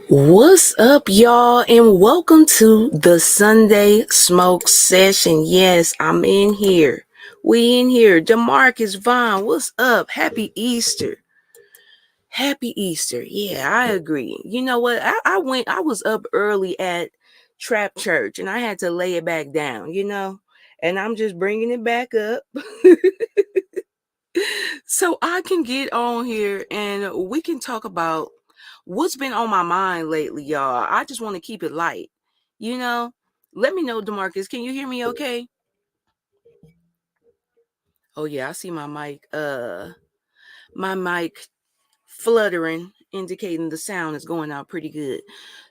What's up, y'all, and welcome to the Subday Smoke Session. Yes, I'm in here. We in here. DeMarcus Vaughn, what's up? Happy Easter. Happy Easter. Yeah, I agree. You know what? I was up early at Trap Church, and I had to lay it back down, and I'm just bringing it back up. So I can get on here and we can talk about what's been on my mind lately, y'all. I just want to keep it light. You know, Let me know, DeMarcus. Can you hear me okay? Oh yeah, I see my mic fluttering, indicating the sound is going out pretty good.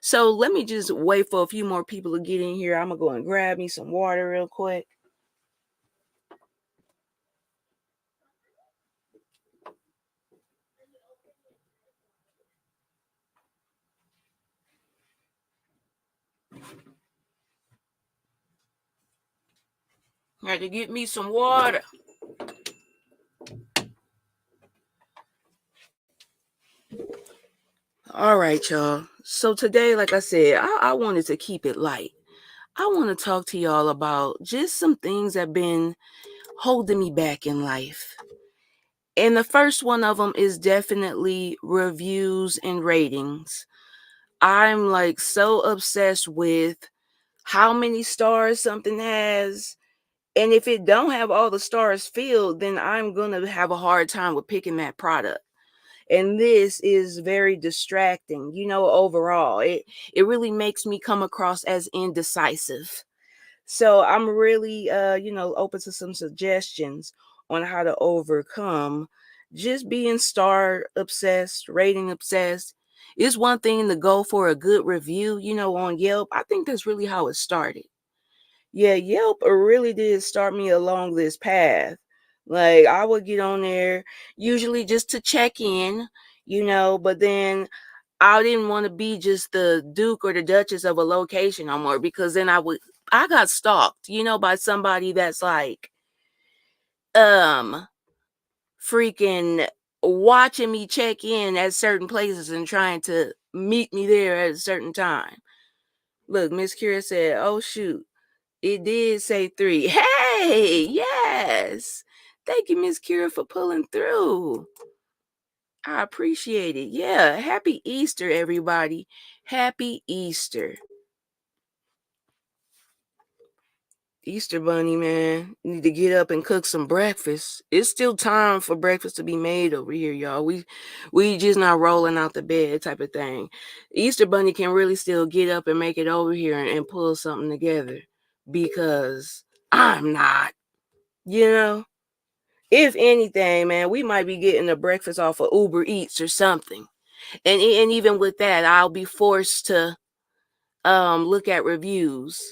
So let me just wait for a few more people to get in here. I'm gonna go and grab me some water real quick. Had to get me some water. All right, y'all. So today, like I said, I wanted to keep it light. I want to talk to y'all about just some things that have been holding me back in life. And the first one of them is definitely reviews and ratings. I'm like so obsessed with how many stars something has. And if it don't have all the stars filled, then I'm going to have a hard time with picking that product. And this is very distracting, overall. It really makes me come across as indecisive. So I'm really open to some suggestions on how to overcome just being star obsessed, rating obsessed. It's one thing to go for a good review, on Yelp. I think that's really how it started. Yeah, Yelp really did start me along this path. Like I would get on there usually just to check in, but then I didn't want to be just the Duke or the Duchess of a location no more, because then I got stalked, by somebody that's like um freaking watching me check in at certain places and trying to meet me there at a certain time. Look, Miss Kira said, "Oh shoot, it did say 3." Hey, yes. Thank you, Miss Kira, for pulling through. I appreciate it. Yeah. Happy Easter, everybody. Happy Easter. Easter bunny, man. Need to get up and cook some breakfast. It's still time for breakfast to be made over here, y'all. We just not rolling out the bed type of thing. Easter bunny can really still get up and make it over here and pull something together, because I'm not, you know. If anything, man, we might be getting a breakfast off of Uber Eats or something. And even with that, I'll be forced to look at reviews.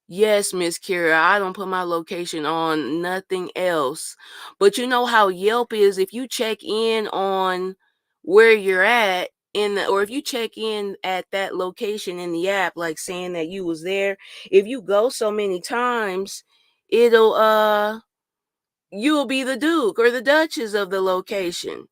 Yes, Miss Kira, I don't put my location on nothing else. But you know how Yelp is, if you check in on where you're at or if you check in at that location in the app, like saying that you was there, if you go so many times, it'll you'll be the Duke or the Duchess of the location.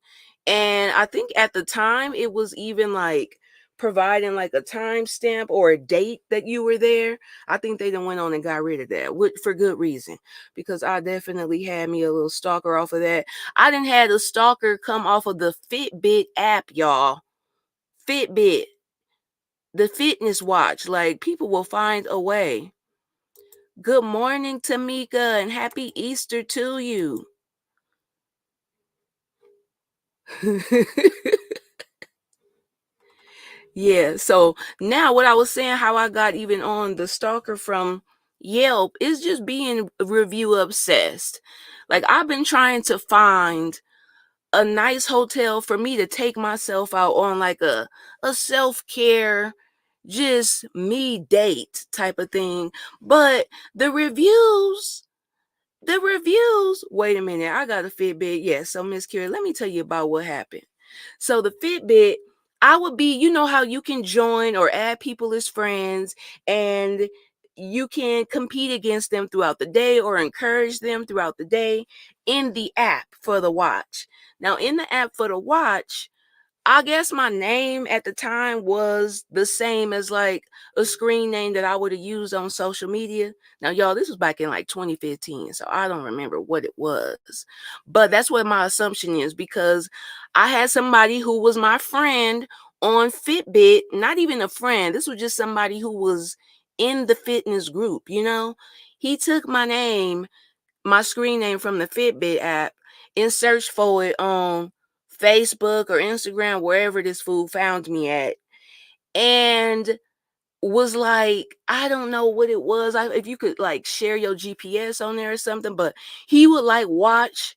And I think at the time it was even like providing like a timestamp or a date that you were there. I think they done went on and got rid of that for good reason, because I definitely had me a little stalker off of that. I didn't had a stalker come off of the Fitbit app, y'all. Fitbit, the fitness watch. Like, people will find a way. Good morning, Tamika, and happy Easter to you. Yeah, so now what I was saying, how I got even on the stalker from Yelp, is just being review obsessed. Like, I've been trying to find a nice hotel for me to take myself out on, like a self-care, just me date type of thing. But the reviews, wait a minute, I got a Fitbit. Yes, so Miss Kira, let me tell you about what happened. So the Fitbit, I would be, you know how you can join or add people as friends, and you can compete against them throughout the day or encourage them throughout the day in the app for the watch. Now, in the app for the watch, I guess my name at the time was the same as like a screen name that I would have used on social media. Now, y'all, this was back in like 2015, so I don't remember what it was. But that's what my assumption is because I had somebody who was my friend on Fitbit, not even a friend. This was just somebody who was in the fitness group, you know? He took my name, my screen name from the Fitbit app and searched for it on Facebook or Instagram, wherever this fool found me at, and was like, I don't know what it was. If you could like share your GPS on there or something, but he would like watch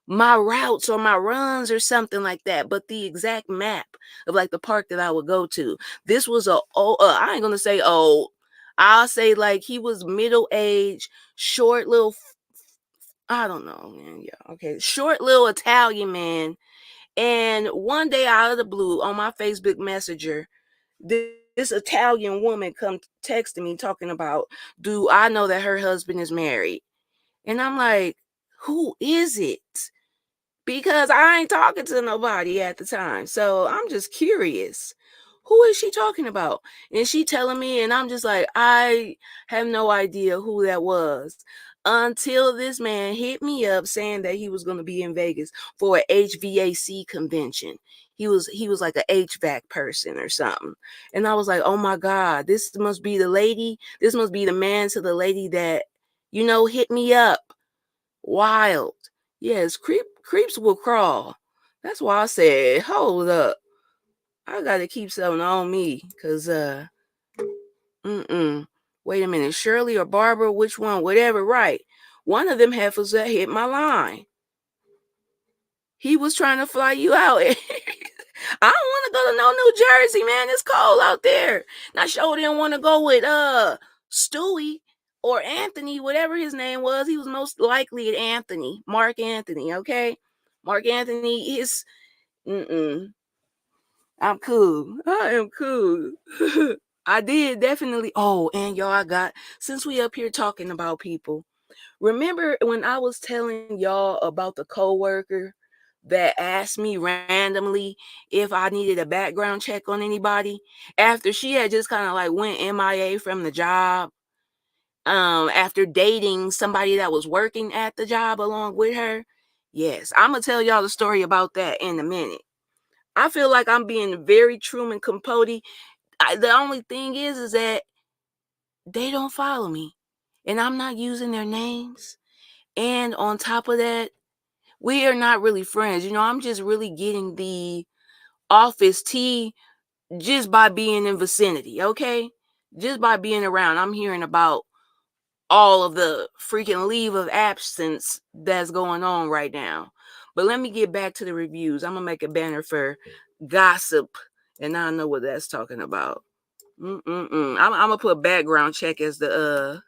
my routes or my runs or something like that. But the exact map of like the park that I would go to. This was I ain't gonna say old. I'll say like he was middle age, short little. I don't know, man. Yeah, okay, short little Italian man. And one day out of the blue on my Facebook Messenger, this Italian woman come texting me talking about, do I know that her husband is married? And I'm like, who is it? Because I ain't talking to nobody at the time. So I'm just curious. Who is she talking about? And she telling me, and I'm just like, I have no idea who that was until this man hit me up saying that he was going to be in Vegas for a HVAC convention. He was like a HVAC person or something. And I was like, "Oh my God, this must be the lady. This must be the man to the lady that hit me up." Wild. Yes, creeps will crawl. That's why I said, hold up. I gotta keep something on me. Cause wait a minute, Shirley or Barbara, which one? Whatever, right. One of them heifers that hit my line. He was trying to fly you out. I don't want to go to no New Jersey, man. It's cold out there. Now sure didn't want to go with Stewie or Anthony, whatever his name was. He was most likely at Anthony, Mark Anthony, okay? Mark Anthony is I'm cool. I am cool. I did definitely. Oh, and y'all, since we up here talking about people, remember when I was telling y'all about the coworker that asked me randomly if I needed a background check on anybody after she had just kind of like went MIA from the job, after dating somebody that was working at the job along with her? Yes, I'm gonna tell y'all the story about that in a minute. I feel like I'm being very Truman Capote. The only thing is that they don't follow me, and I'm not using their names. And on top of that, we are not really friends. I'm just really getting the office tea just by being in vicinity, okay? Just by being around. I'm hearing about all of the freaking leave of absence that's going on right now. But let me get back to the reviews. I'm going to make a banner for gossip, and I know what that's talking about. I'm going to put background check as the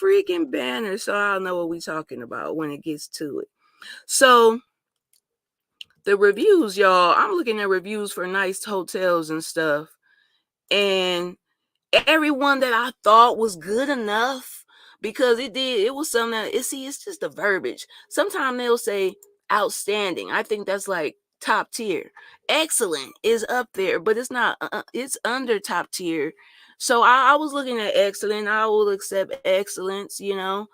freaking banner, so I'll know what we're talking about when it gets to it. So the reviews, y'all, I'm looking at reviews for nice hotels and stuff, and everyone that I thought was good enough, because it was something that it's just the verbiage. Sometimes they'll say outstanding. I think that's like top tier. Excellent is up there, but it's not. It's under top tier. So I was looking at excellent. I will accept excellence, and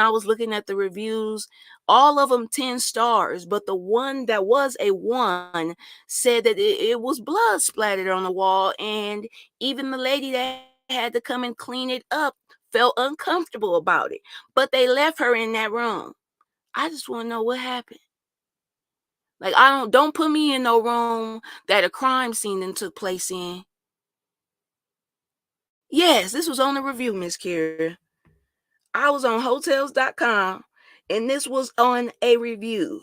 I was looking at the reviews, all of them 10 stars, but the one that was a 1 said that it was blood splattered on the wall, and even the lady that had to come and clean it up felt uncomfortable about it. But they left her in that room. I just want to know what happened. Like, I don't put me in no room that a crime scene then took place in. Yes, this was on the review, Miss Kira. I was on hotels.com and this was on a review.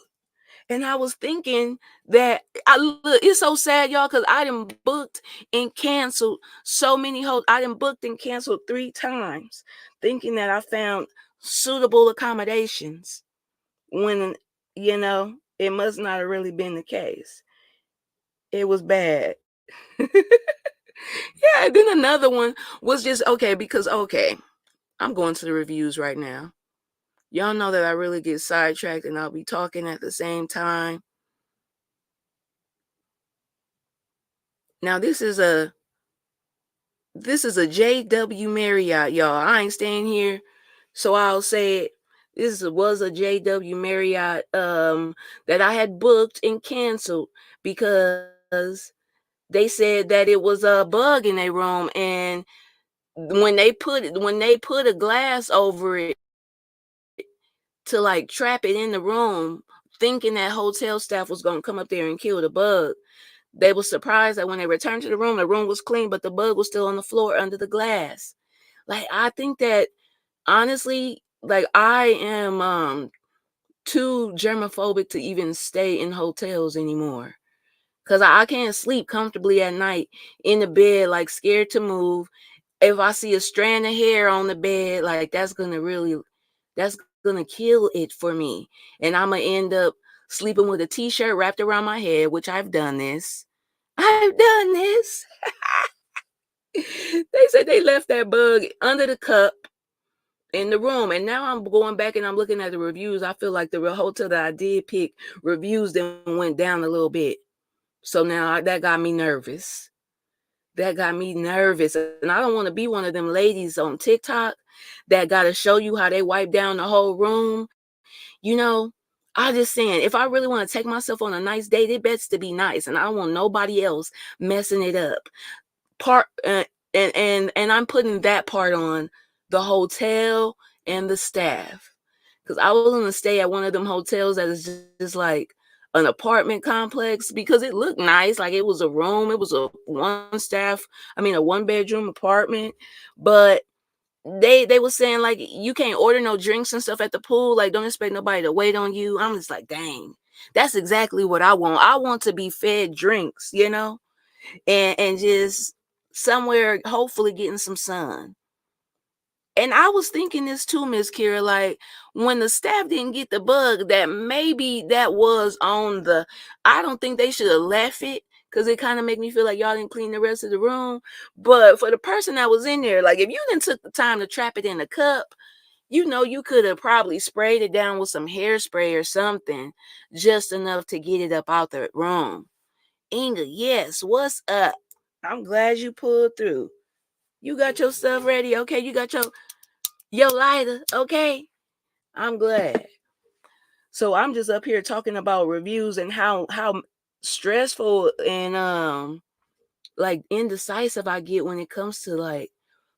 And I was thinking that it's so sad, y'all, because I done booked and canceled so many I done booked and canceled 3 times, thinking that I found suitable accommodations when, it must not have really been the case. It was bad. Yeah, then another one was just okay, I'm going to the reviews right now. Y'all know that I really get sidetracked and I'll be talking at the same time. Now this is a JW Marriott, y'all. I ain't staying here, so I'll say it. Was a JW Marriott that I had booked and canceled because they said that it was a bug in their room, and when they put a glass over it to like trap it in the room, thinking that hotel staff was gonna come up there and kill the bug. They were surprised that when they returned to the room was clean, but the bug was still on the floor under the glass. Like I think that honestly, like I am too germophobic to even stay in hotels anymore. Cause I can't sleep comfortably at night in the bed, like scared to move. If I see a strand of hair on the bed, like that's gonna kill it for me. And I'm gonna end up sleeping with a t-shirt wrapped around my head, which I've done this. I've done this. They said they left that bug under the cup in the room. And now I'm going back and I'm looking at the reviews. I feel like the hotel that I did pick, reviews then went down a little bit. So now that got me nervous. That got me nervous. And I don't want to be one of them ladies on TikTok that got to show you how they wipe down the whole room. You know, I just saying, if I really want to take myself on a nice date, it bets to be nice. And I don't want nobody else messing it up. Part and I'm putting that part on the hotel and the staff. Because I was gonna stay at one of them hotels that is just like an apartment complex because it looked nice. Like it was a room, it was a one bedroom apartment. But they were saying like you can't order no drinks and stuff at the pool. Like don't expect nobody to wait on you. I'm just like, dang, that's exactly what I want. I want to be fed drinks, and just somewhere hopefully getting some sun. And I was thinking this too, Miss Kira, like when the staff didn't get the bug, that maybe that was on the. I don't think they should have left it because it kind of make me feel like y'all didn't clean the rest of the room. But for the person that was in there, like if you didn't took the time to trap it in a cup, you could have probably sprayed it down with some hairspray or something, just enough to get it up out the room. Inga, yes, what's up? I'm glad you pulled through. You got your stuff ready, okay? You got your lighter, okay? I'm glad. So I'm just up here talking about reviews and how stressful and like indecisive I get when it comes to like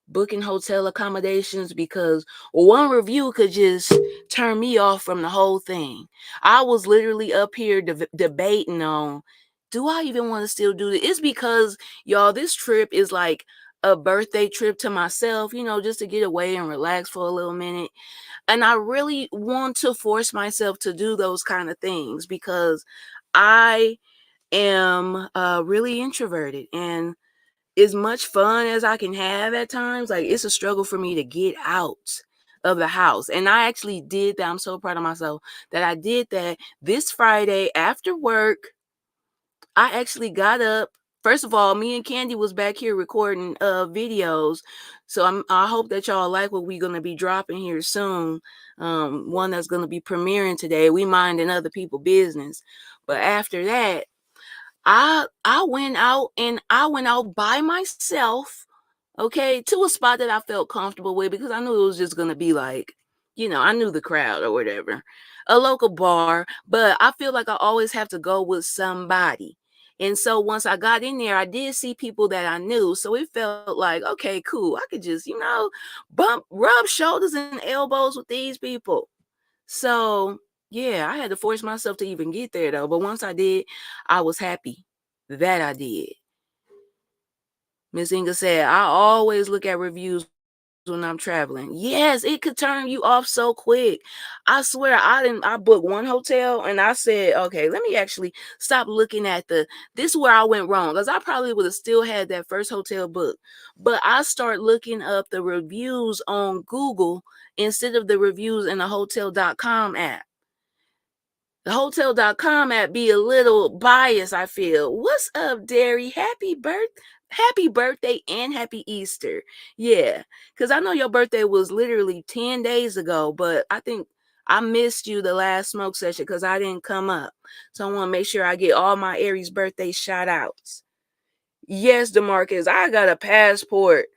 booking hotel accommodations because one review could just turn me off from the whole thing. I was literally up here debating on, do I even want to still do this? It's because y'all, this trip is like a birthday trip to myself, just to get away and relax for a little minute. And I really want to force myself to do those kind of things because I am really introverted, and as much fun as I can have at times, like it's a struggle for me to get out of the house. And I actually did that. I'm so proud of myself that I did that this Friday after work. I actually got up. First of all, me and Candy was back here recording videos. So I hope that y'all like what we're gonna be dropping here soon. One that's gonna be premiering today. We minding other people business. But after that, I went out by myself, okay, to a spot that I felt comfortable with because I knew it was just gonna be like, I knew the crowd or whatever. A local bar, but I feel like I always have to go with somebody. And so once I got in there, I did see people that I knew. So it felt like, okay, cool. I could just, rub shoulders and elbows with these people. So yeah, I had to force myself to even get there though. But once I did, I was happy that I did. Miss Inga said, I always look at reviews when I'm traveling. Yes, it could turn you off so quick. I swear I booked one hotel and I said, okay, let me actually stop looking at this is where I went wrong. Because I probably would have still had that first hotel book. But I start looking up the reviews on Google instead of the reviews in the hotel.com app. The hotel.com app be a little biased, I feel. What's up, Derry? Happy birthday and happy Easter. Yeah, because I know your birthday was literally 10 days ago, but I think I missed you the last smoke session because I didn't come up. So I want to make sure I get all my Aries birthday shout outs. Yes, DeMarcus, I got a passport.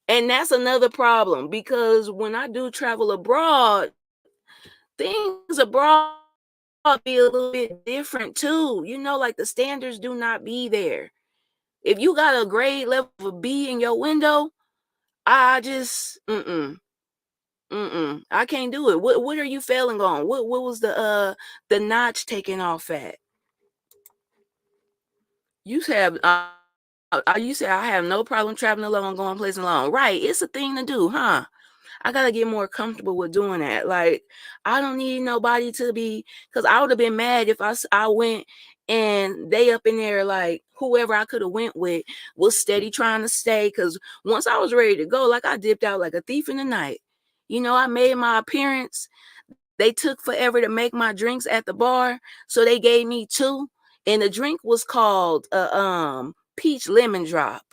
And that's another problem because when I do travel abroad, things abroad be a little bit different too. You know, like the standards do not be there. If you got a grade level of B in your window, I just I can't do it. What are you failing on? What was the notch taken off at? You have you say I have no problem traveling alone, going places alone. Right, it's a thing to do, huh? I gotta get more comfortable with doing that. Like, I don't need nobody to be, cause I would have been mad if I went and they up in there like whoever I could have went with was steady trying to stay. Cause once I was ready to go, like I dipped out like a thief in the night. You know, I made my appearance. They took forever to make my drinks at the bar, so they gave me two, and the drink was called peach lemon drop.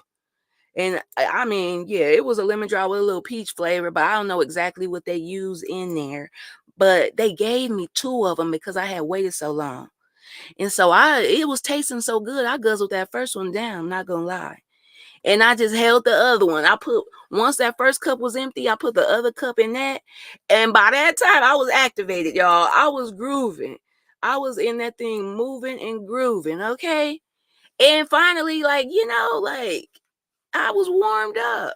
And I mean, yeah, it was a lemon drop with a little peach flavor, but I don't know exactly what they use in there. But they gave me two of them because I had waited so long. And so it was tasting so good. I guzzled that first one down, I'm not gonna lie. And I just held the other one. Once that first cup was empty, I put the other cup in that. And by that time, I was activated, y'all. I was grooving. I was in that thing moving and grooving, okay? And finally, like, like I was warmed up.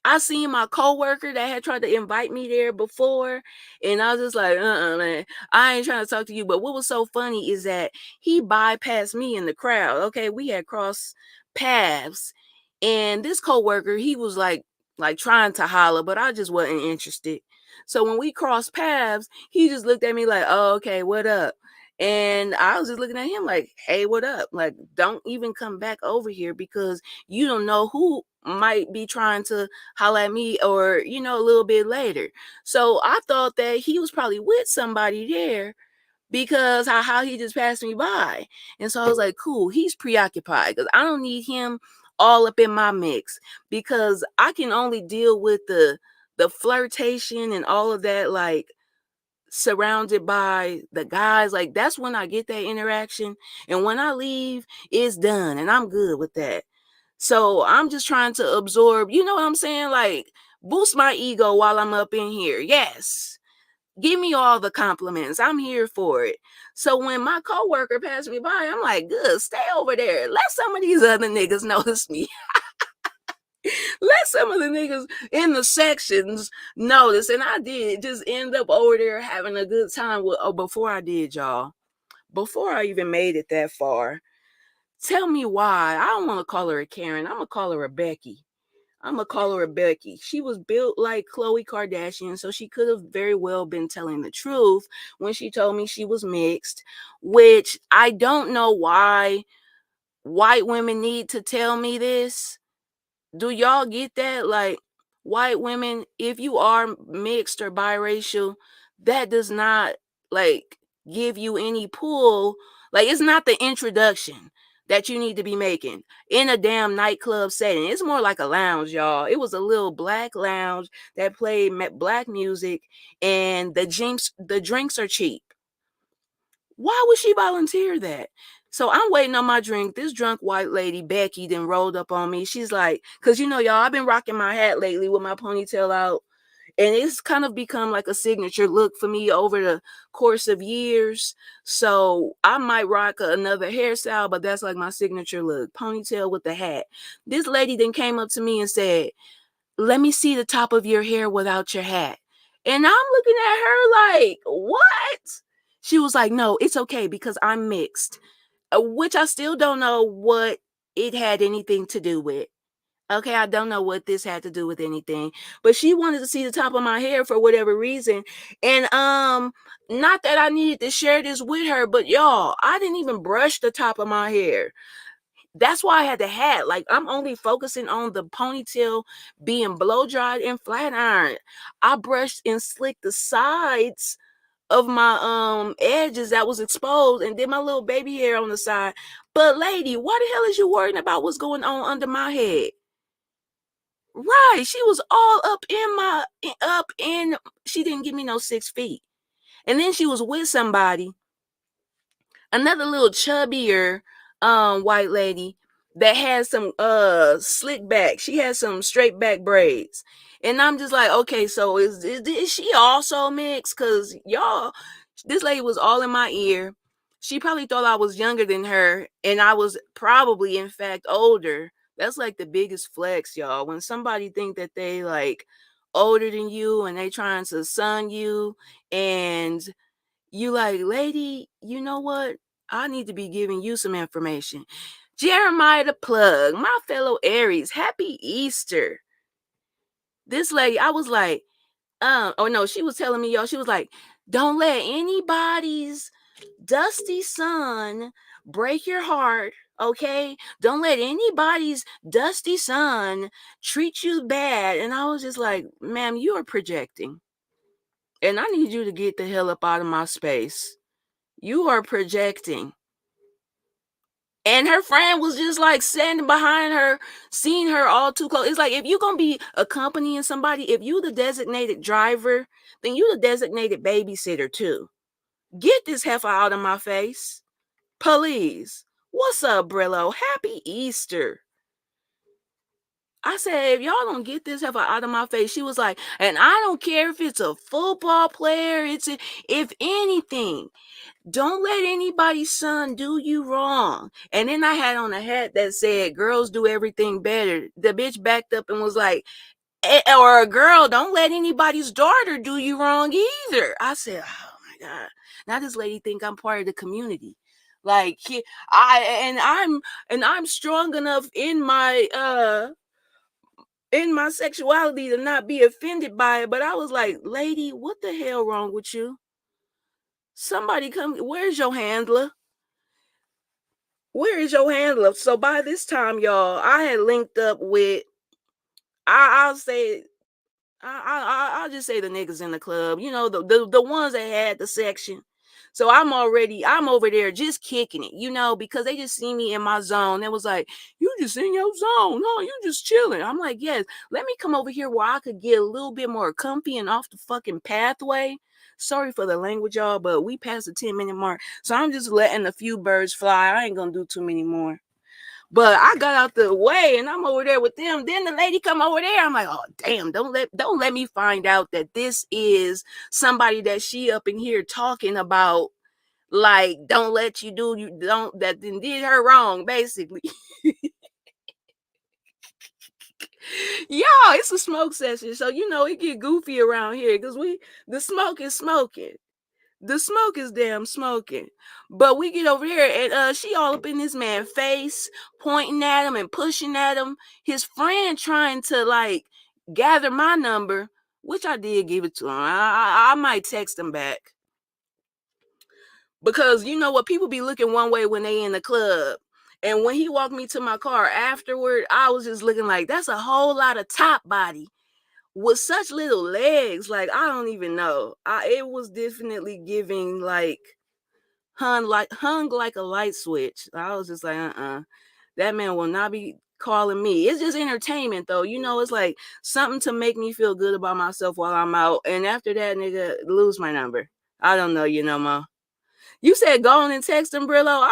I seen my coworker that had tried to invite me there before, and I was just like, man, I ain't trying to talk to you. But what was so funny is that he bypassed me in the crowd. Okay, we had crossed paths, and this coworker, he was like trying to holler, but I just wasn't interested. So when we crossed paths, he just looked at me like, oh, okay, what up? And I was just looking at him like, hey, what up? Like, don't even come back over here because you don't know who might be trying to holler at me or, a little bit later. So I thought that he was probably with somebody there because how he just passed me by. And so I was like, cool, he's preoccupied because I don't need him all up in my mix because I can only deal with the flirtation and all of that, like surrounded by the guys. Like that's when I get that interaction. And when I leave, it's done and I'm good with that. So I'm just trying to absorb, you know what I'm saying? Like boost my ego while I'm up in here. Yes. Give me all the compliments. I'm here for it. So when my coworker passed me by, I'm like, good, stay over there. Let some of these other niggas notice me. Let some of the niggas in the sections notice. And I did just end up over there having a good time before I did, y'all. Before I even made it that far. Tell me why. I don't want to call her a Karen. I'm gonna call her a Becky. I'm gonna call her a Becky. She was built like Khloe Kardashian, so she could have very well been telling the truth when she told me she was mixed, which I don't know why white women need to tell me this. Do y'all get that? Like, white women, if you are mixed or biracial, that does not like give you any pull. Like, it's not the introduction that you need to be making in a damn nightclub setting. It's more like a lounge, y'all. It was a little black lounge that played black music, and the drinks are cheap. Why would she volunteer that? So I'm waiting on my drink. This drunk white lady, Becky, then rolled up on me. She's like, because y'all, I've been rocking my hat lately with my ponytail out. And it's kind of become like a signature look for me over the course of years. So I might rock another hairstyle, but that's like my signature look, ponytail with the hat. This lady then came up to me and said, let me see the top of your hair without your hat. And I'm looking at her like, what? She was like, no, it's okay because I'm mixed, which I still don't know what it had anything to do with. Okay, I don't know what this had to do with anything, but she wanted to see the top of my hair for whatever reason. And not that I needed to share this with her, but y'all, I didn't even brush the top of my hair. That's why I had the hat. Like, I'm only focusing on the ponytail being blow dried and flat ironed. I brushed and slicked the sides of my edges that was exposed and did my little baby hair on the side. But lady, why the hell is you worrying about what's going on under my head? Right. She was all up in, she didn't give me no 6 feet. And then she was with somebody, another little chubbier white lady that had some slick back. She had some straight back braids. And I'm just like, okay, so is she also mixed? Cause y'all, this lady was all in my ear. She probably thought I was younger than her, and I was probably in fact older. That's like the biggest flex, y'all. When somebody think that they like older than you and they trying to son you, and you like, lady, you know what? I need to be giving you some information. Jeremiah the plug, my fellow Aries, happy Easter. This lady, I was like, oh no, she was telling me, y'all, she was like, don't let anybody's dusty sun break your heart, okay? Don't let anybody's dusty sun treat you bad. And I was just like, ma'am, you are projecting. And I need you to get the hell up out of my space. You are projecting. And her friend was just like standing behind her, seeing her all too close. It's like, if you're going to be accompanying somebody, if you the designated driver, then you the designated babysitter too. Get this heifer out of my face. Please. What's up, Brillo? Happy Easter. I said, if y'all don't get this heifer out of my face, she was like, and I don't care if it's a football player, if anything. Don't let anybody's son do you wrong. And then I had on a hat that said, girls do everything better. The bitch backed up and was like, or a girl, don't let anybody's daughter do you wrong either. I said, oh my God. Now this lady think I'm part of the community. Like I'm strong enough in my sexuality to not be offended by it. But I was like, lady, what the hell wrong with you? Somebody come, where's your handler? Where is your handler? So by this time, y'all, I had linked up with, I'll say, I'll just say the niggas in the club, you know, the ones that had the section. So I'm over there just kicking it, you know, because they just see me in my zone. It was like, you just in your zone, no, you just chilling. I'm like, yes, let me come over here where I could get a little bit more comfy and off the fucking pathway. Sorry for the language, y'all, but we passed the 10-minute mark. So I'm just letting a few birds fly. I ain't gonna do too many more. But I got out the way and I'm over there with them. Then the lady come over there. I'm like, oh damn, don't let me find out that this is somebody that she up in here talking about, like, don't let you do, you don't, that did her wrong, basically. Y'all, it's a smoke session. So you know it get goofy around here because the smoke is smoking. The smoke is damn smoking. But we get over here and she all up in this man's face, pointing at him and pushing at him. His friend trying to like gather my number, which I did give it to him. I might text him back. Because you know what, people be looking one way when they in the club. And when he walked me to my car afterward, I was just looking like, that's a whole lot of top body with such little legs. Like, I don't even know. It was definitely giving like hung like a light switch. I was just like, that man will not be calling me. It's just entertainment though. You know, it's like something to make me feel good about myself while I'm out. And after that, nigga, lose my number. I don't know you no more. You said go on and text him, Brillo.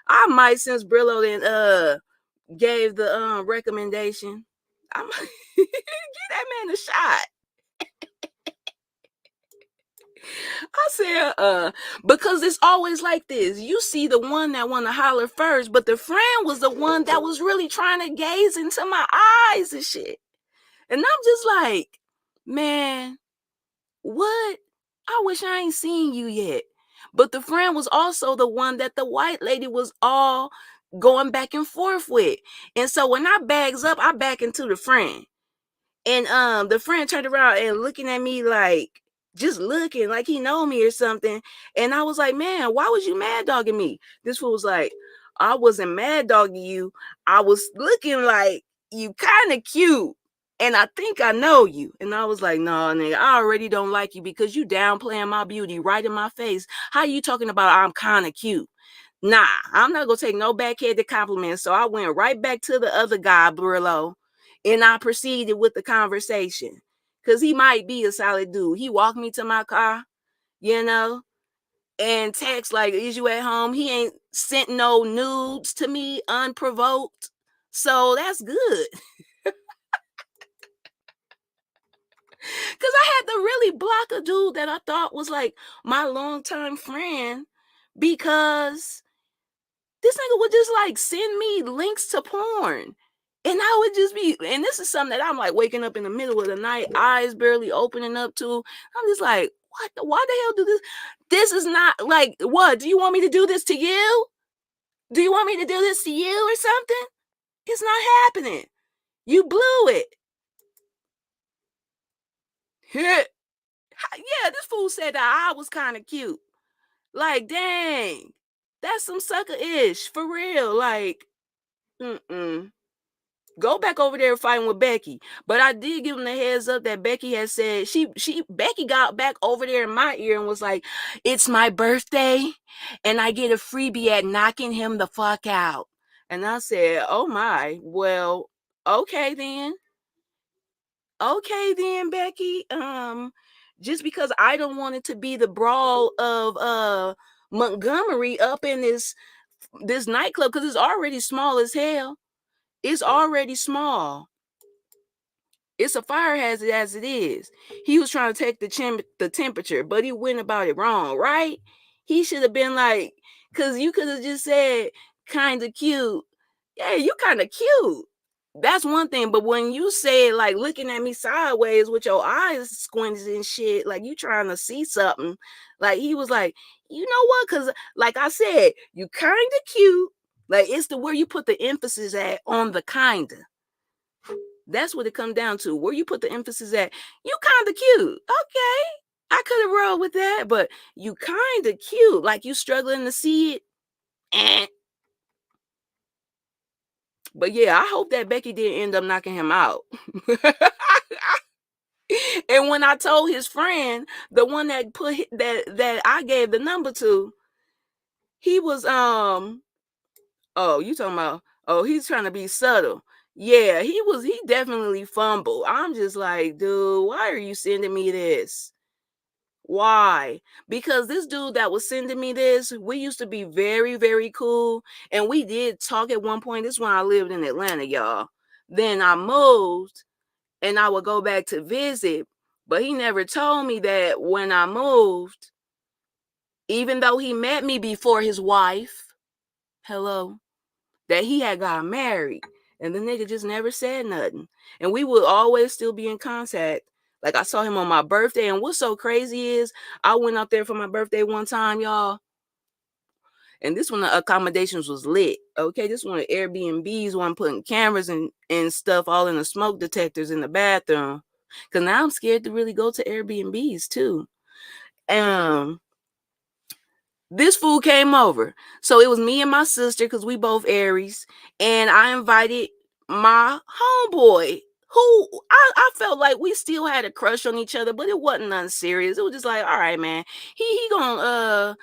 I might since Brillo then gave the recommendation. I might give that man a shot. I said, because it's always like this. You see the one that want to holler first, but the friend was the one that was really trying to gaze into my eyes and shit. And I'm just like, man, what? I wish I ain't seen you yet. But the friend was also the one that the white lady was all going back and forth with. And so when I bags up, I back into the friend. And the friend turned around and looking at me like, just looking like he know me or something. And I was like, man, why was you mad dogging me? This fool was like, I wasn't mad dogging you. I was looking like you kind of cute. And I think I know you. And I was like, no, nigga, I already don't like you because you downplaying my beauty right in my face. How you talking about I'm kind of cute? Nah, I'm not going to take no backhanded compliments. So I went right back to the other guy, Brillo, and I proceeded with the conversation because he might be a solid dude. He walked me to my car, you know, and text like, is you at home? He ain't sent no nudes to me unprovoked. So that's good. Cause I had to really block a dude that I thought was like my longtime friend because this nigga would just like send me links to porn. And I would just be, and this is something that I'm like waking up in the middle of the night, eyes barely opening up to. I'm just like, why the hell do this? This is not like, what? Do you want me to do this to you? Do you want me to do this to you or something? It's not happening. You blew it. Yeah, this fool said that I was kind of cute. Like, dang, that's some sucker-ish for real. Like, mm-mm. Go back over there fighting with Becky. But I did give him the heads up that Becky had said Becky got back over there in my ear and was like, it's my birthday and I get a freebie at knocking him the fuck out. And I said, oh my, well, okay then. Okay then, Becky. Just because I don't want it to be the brawl of Montgomery up in this nightclub, because it's already small as hell. It's already small. It's a fire hazard as it is. He was trying to take the temperature, but he went about it wrong, right? He should have been like, because you could have just said, kind of cute. Yeah, you kind of cute. That's one thing. But when you say like looking at me sideways with your eyes squinted and shit, like you trying to see something, like he was like, you know what? Because like I said, you kind of cute. Like it's the where you put the emphasis at on the kinda. That's what it comes down to. Where you put the emphasis at. You kind of cute. Okay. I could have rolled with that, but you kind of cute. Like you struggling to see it. Eh. But yeah, I hope that Becky didn't end up knocking him out. And when I told his friend, the one that that I gave the number to, he was oh, you talking about, oh, he's trying to be subtle. Yeah, he definitely fumbled. I'm just like, dude, why are you sending me this? Why? Because this dude that was sending me this, we used to be very, very cool. And we did talk at one point. This is when I lived in Atlanta, y'all. Then I moved and I would go back to visit. But he never told me that when I moved, even though he met me before his wife, hello, that he had got married. And the nigga just never said nothing. And we would always still be in contact. Like I saw him on my birthday. And what's so crazy is I went out there for my birthday one time, y'all. And this one, the accommodations was lit. Okay. This one, the Airbnbs, one putting cameras and stuff all in the smoke detectors in the bathroom. Cause now I'm scared to really go to Airbnbs too. This fool came over. So it was me and my sister, because we both Aries, and I invited my homeboy, who I felt like we still had a crush on each other, but it wasn't nothing serious. It was just like, all right, man, he gonna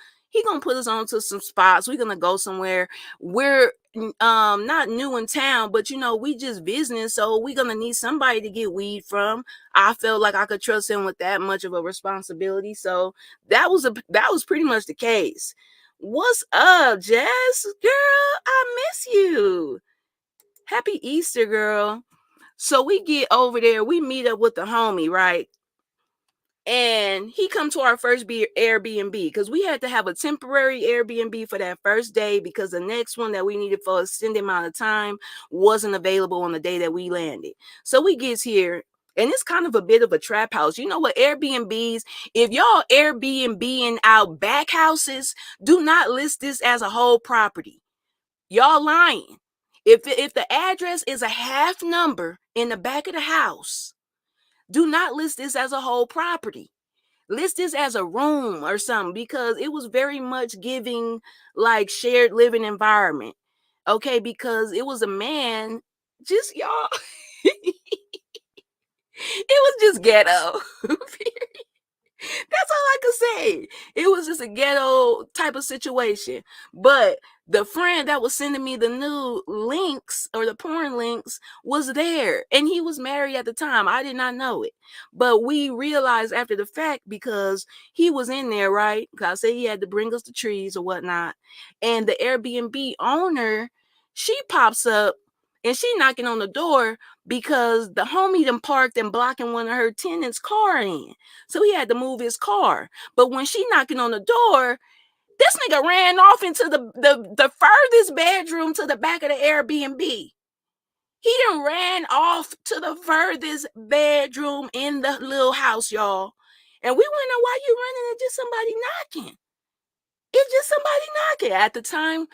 put us on to some spots. We're gonna go somewhere. We're not new in town, but we just visiting, so we're gonna need somebody to get weed from. I felt like I could trust him with that much of a responsibility. So that was pretty much the case. What's up, Jess? Girl, I miss you. Happy Easter, girl. So we get over there, we meet up with the homie, right? And he come to our first Airbnb, because we had to have a temporary Airbnb for that first day, because the next one that we needed for an extended amount of time wasn't available on the day that we landed. So we gets here, and it's kind of a bit of a trap house. You know what, Airbnbs, if y'all Airbnb-ing out back houses, do not list this as a whole property. Y'all lying. If the address is a half number in the back of the house, do not list this as a whole property. List this as a room or something, because it was very much giving like shared living environment. Okay, because it was a man, just y'all. It was just ghetto. That's all I could say. It was just a ghetto type of situation. But the friend that was sending me the new links or the porn links was there. And he was married at the time. I did not know it. But we realized after the fact because he was in there, right? Because I said he had to bring us the trees or whatnot. And the Airbnb owner, she pops up and she knocking on the door because the homie done parked and blocking one of her tenants' car in. So he had to move his car. But when she knocking on the door, this nigga ran off into the furthest bedroom to the back of the Airbnb. He done ran off to the furthest bedroom in the little house, y'all. And we want to know why you running. It's just somebody knocking. It's just somebody knocking. At the time,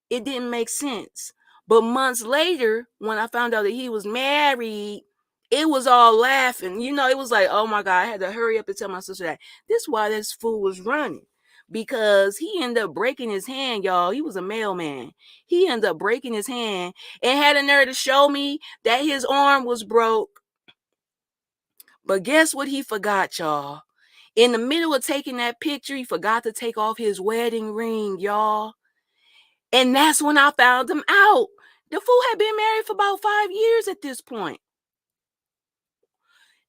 it didn't make sense. But months later, when I found out that he was married, it was all laughing. You know, it was like, oh my God, I had to hurry up and tell my sister that this is why this fool was running. Because he ended up breaking his hand, y'all. He was a mailman. He ended up breaking his hand and had a nerve to show me that his arm was broke. But guess what he forgot, y'all? In the middle of taking that picture, he forgot to take off his wedding ring, y'all. And that's when I found him out. The fool had been married for about 5 years at this point.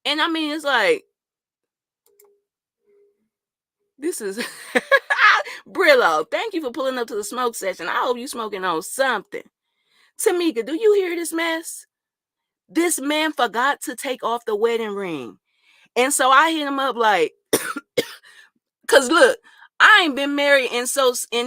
And I mean, it's like, this is Brillo. Thank you for pulling up to the smoke session. I hope you smoking on something. Tamika, do you hear this mess? This man forgot to take off the wedding ring. And so I hit him up like, because look, I ain't been married, and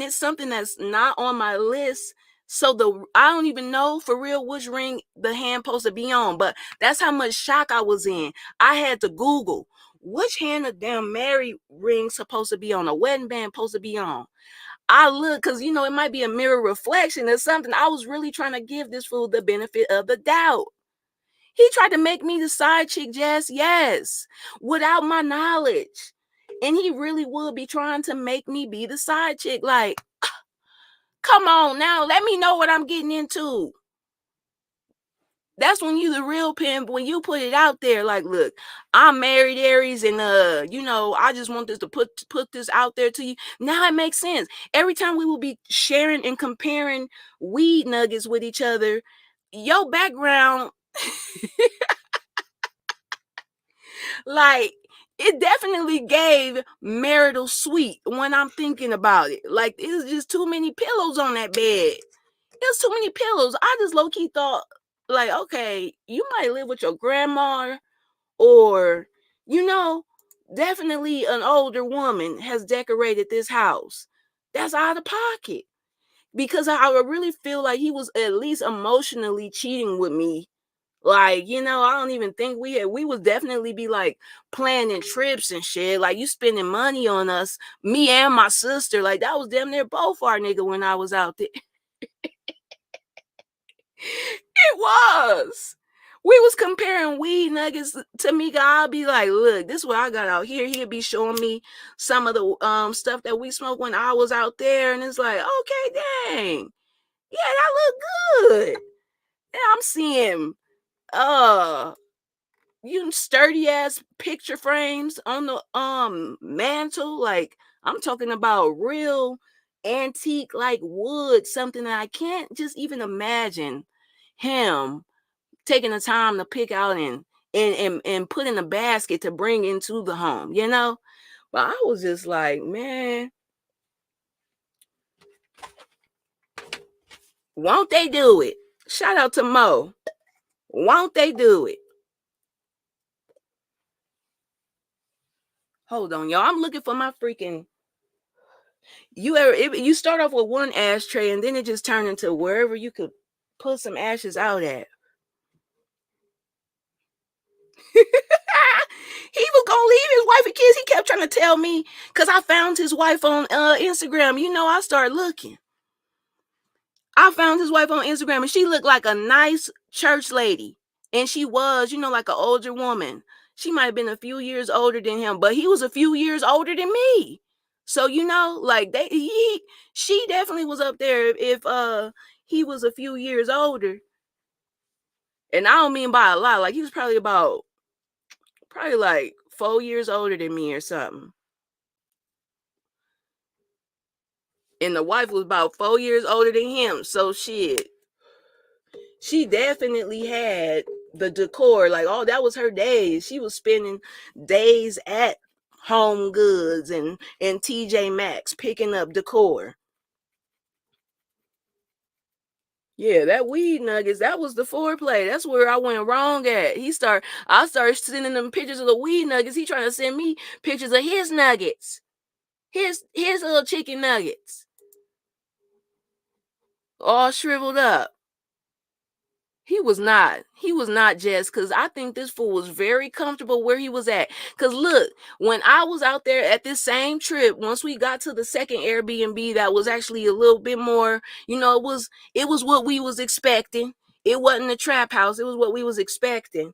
it's something that's not on my list. So I don't even know for real which ring the hand supposed to be on, but that's how much shock I was in. I had to Google which hand the damn married ring supposed to be on, a wedding band supposed to be on. I look because it might be a mirror reflection or something. I was really trying to give this fool the benefit of the doubt. He tried to make me the side chick, Jess, yes, without my knowledge. And he really would be trying to make me be the side chick. Like, come on now, let me know what I'm getting into. That's when you the real pimp, when you put it out there, like, look, I'm married, Aries, and I just want this to put this out there to you. Now it makes sense. Every time we will be sharing and comparing weed nuggets with each other, your background like it definitely gave marital suite when I'm thinking about it. Like, it's just too many pillows on that bed. There's too many pillows. I just low-key thought, like, okay, you might live with your grandma, or definitely an older woman has decorated this house. That's out of pocket. Because I would really feel like he was at least emotionally cheating with me. Like, I don't even think we would definitely be like planning trips and shit. Like, you spending money on us, me and my sister. Like, that was damn near both our nigga when I was out there. It was. We was comparing weed nuggets to me. I'll be like, look, this is what I got out here. He'll be showing me some of the stuff that we smoked when I was out there. And it's like, okay, dang. Yeah, that look good. And I'm seeing sturdy ass picture frames on the mantle. Like, I'm talking about real antique like wood, something that I can't just even imagine him taking the time to pick out and put in a basket to bring into the home, But I was just like, man, won't they do it? Shout out to Mo. Won't they do it? Hold on, y'all. I'm looking for my freaking. You start off with one ashtray and then it just turned into wherever you could put some ashes out at. He was gonna leave his wife and kids. He kept trying to tell me because I found his wife on Instagram. I started looking. I found his wife on Instagram and she looked like a nice church lady. And she was, like an older woman. She might have been a few years older than him, but he was a few years older than me. So, like she definitely was up there if he was a few years older. And I don't mean by a lot. Like, he was probably like 4 years older than me or something. And the wife was about 4 years older than him. So shit, she definitely had the decor. Like, oh, that was her days. She was spending days at Home Goods and TJ Maxx picking up decor. Yeah, that weed nuggets, that was the foreplay. That's where I went wrong at. I started sending them pictures of the weed nuggets. He trying to send me pictures of his nuggets. His little chicken nuggets. All shriveled up. He was not. He was not, Jess, because I think this fool was very comfortable where he was at. Because look, when I was out there at this same trip, once we got to the second Airbnb, that was actually a little bit more, it was what we was expecting. It wasn't a trap house. It was what we was expecting.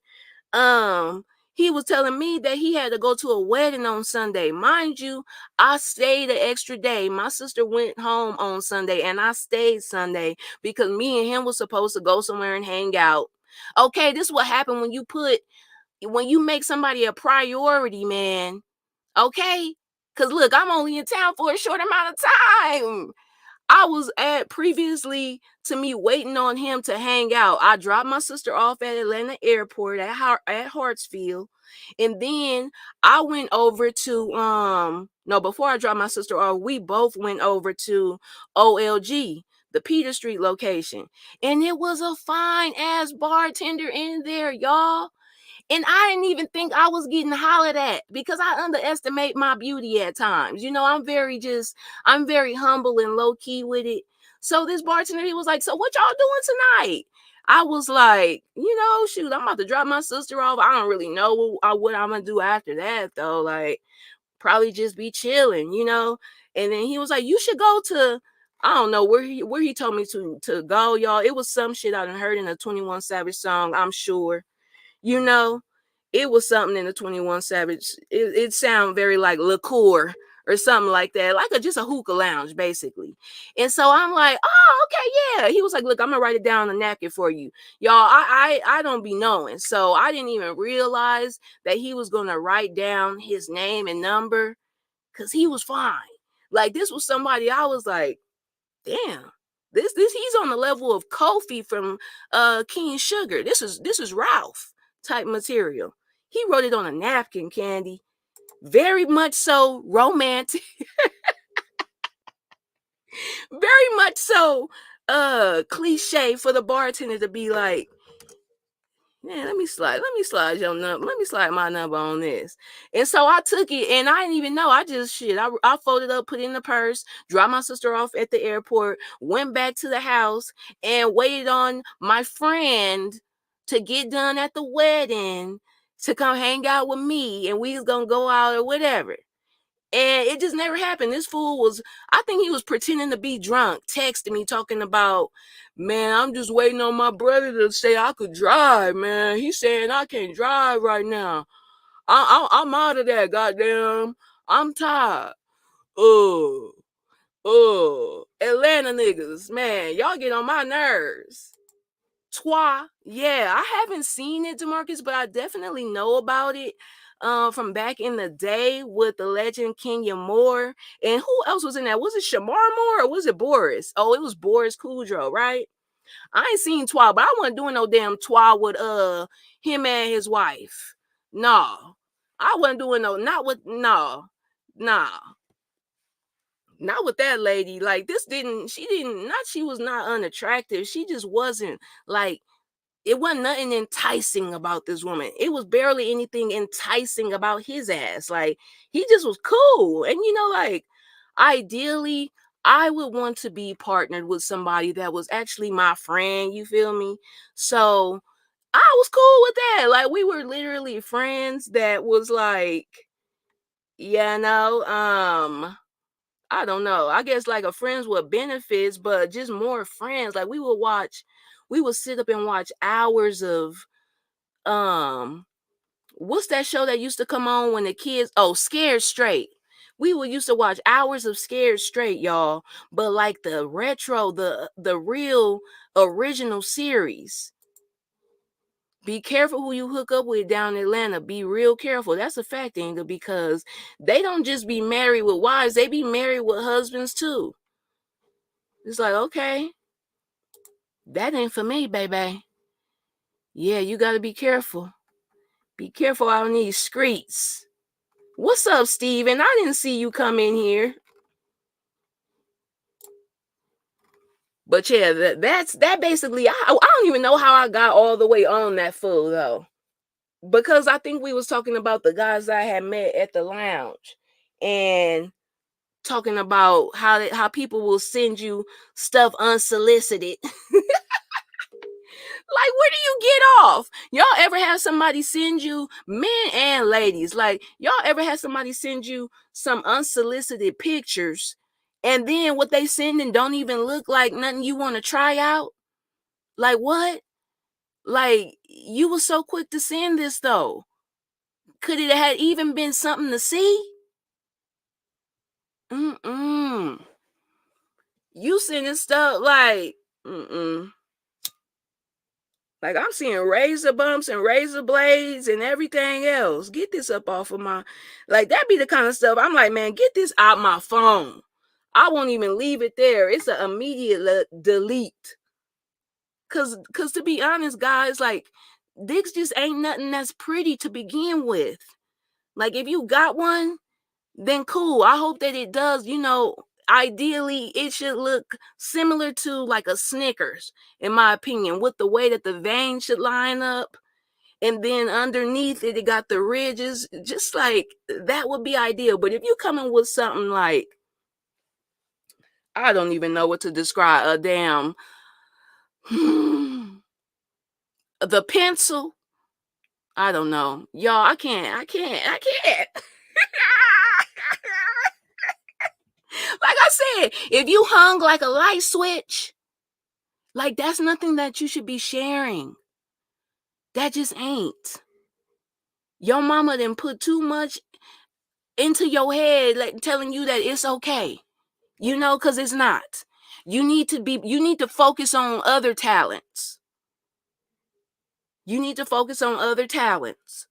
um he was telling me that he had to go to a wedding on Sunday. Mind you, I stayed an extra day. My sister went home on Sunday and I stayed Sunday because me and him was supposed to go somewhere and hang out. Okay, this is what happened when you make somebody a priority, man. Okay? Cause look, I'm only in town for a short amount of time. I was at previously to me waiting on him to hang out. I dropped my sister off at Atlanta Airport at Hartsfield, and then I went over to no, before I dropped my sister off, we both went over to OLG, the Peter Street location, and it was a fine ass bartender in there, y'all. And I didn't even think I was getting hollered at because I underestimate my beauty at times. I'm very humble and low key with it. So this bartender, he was like, "So what y'all doing tonight?" I was like, shoot, I'm about to drop my sister off. I don't really know what I'm gonna do after that though. Like, probably just be chilling. And then he was like, "You should go to." I don't know where he told me to go, y'all. It was some shit I done heard in a 21 Savage song, I'm sure. You know, it was something in the 21 Savage. It sounded very like liqueur or something like that, like just a hookah lounge, basically. And so I'm like, oh, okay, yeah. He was like, look, I'm gonna write it down on a napkin for you. Y'all, I don't be knowing. So I didn't even realize that he was gonna write down his name and number because he was fine. Like, this was somebody I was like, damn. This he's on the level of Kofi from King Sugar. This is Ralph type material. He wrote it on a napkin, Candy. Very much so romantic. Very much so cliche for the bartender to be like, man, let me slide your number. Let me slide my number on this. And so I took it and I didn't even know. I folded up, put it in the purse, dropped my sister off at the airport, went back to the house and waited on my friend to get done at the wedding to come hang out with me and we was gonna go out or whatever. And it just never happened. This fool I think he was pretending to be drunk, texting me, talking about, man, I'm just waiting on my brother to say I could drive, man. He's saying I can't drive right now. I'm out of that, goddamn. I'm tired. Oh, Atlanta niggas, man, y'all get on my nerves. Twa, yeah, I haven't seen it, DeMarcus, but I definitely know about it. From back in the day with the legend Kenya Moore. And who else was in that? Was it Shamar Moore or was it Boris? Oh, it was Boris Kudrow, right? I ain't seen Twa, but I wasn't doing no damn Twa with him and his wife. No. I wasn't doing nah. Not with that lady. Like, she was not unattractive. She just wasn't like, it wasn't nothing enticing about this woman. It was barely anything enticing about his ass. Like, he just was cool. And like, ideally, I would want to be partnered with somebody that was actually my friend, you feel me? So I was cool with that. Like, we were literally friends that was like, you know, I don't know. I guess like a friends with benefits, but just more friends. Like, we would sit up and watch hours of um what's that show that used to come on when the kids, Scared Straight. We would used to watch hours of Scared Straight, y'all, but like the retro, the real original series. Be careful who you hook up with down in Atlanta. Be real careful. That's a fact, Inga, because they don't just be married with wives, they be married with husbands too. It's like, okay, that ain't for me, baby. Yeah, you gotta be careful. Be careful out in these streets. What's up, Steven? I didn't see you come in here. But yeah, that's basically, I don't even know how I got all the way on that fool though. Because I think we was talking about the guys I had met at the lounge and talking about how people will send you stuff unsolicited. Like, where do you get off? Y'all ever have somebody send you, men and ladies, like, y'all ever have somebody send you some unsolicited pictures and then what they sending don't even look like nothing you want to try out? Like, what? Like, you were so quick to send this though. Could it have even been something to see? Mm-mm. You sending stuff like, mm-mm. Like, I'm seeing razor bumps and razor blades and everything else. Get this up off of my, like, that be the kind of stuff I'm like, man, get this out my phone. I won't even leave it there. It's an immediate delete. Cause to be honest, guys, like, dicks just ain't nothing that's pretty to begin with. Like, if you got one, then cool. I hope that it does, ideally it should look similar to like a Snickers, in my opinion, with the way that the veins should line up. And then underneath it got the ridges, just like that would be ideal. But if you coming with something like, I don't even know what to describe, a damn the pencil, I don't know. Y'all, I can't. Like I said, if you hung like a light switch, like, that's nothing that you should be sharing. That just ain't. Your mama didn't put too much into your head, like telling you that it's okay. Because it's not. You need to focus on other talents. You need to focus on other talents.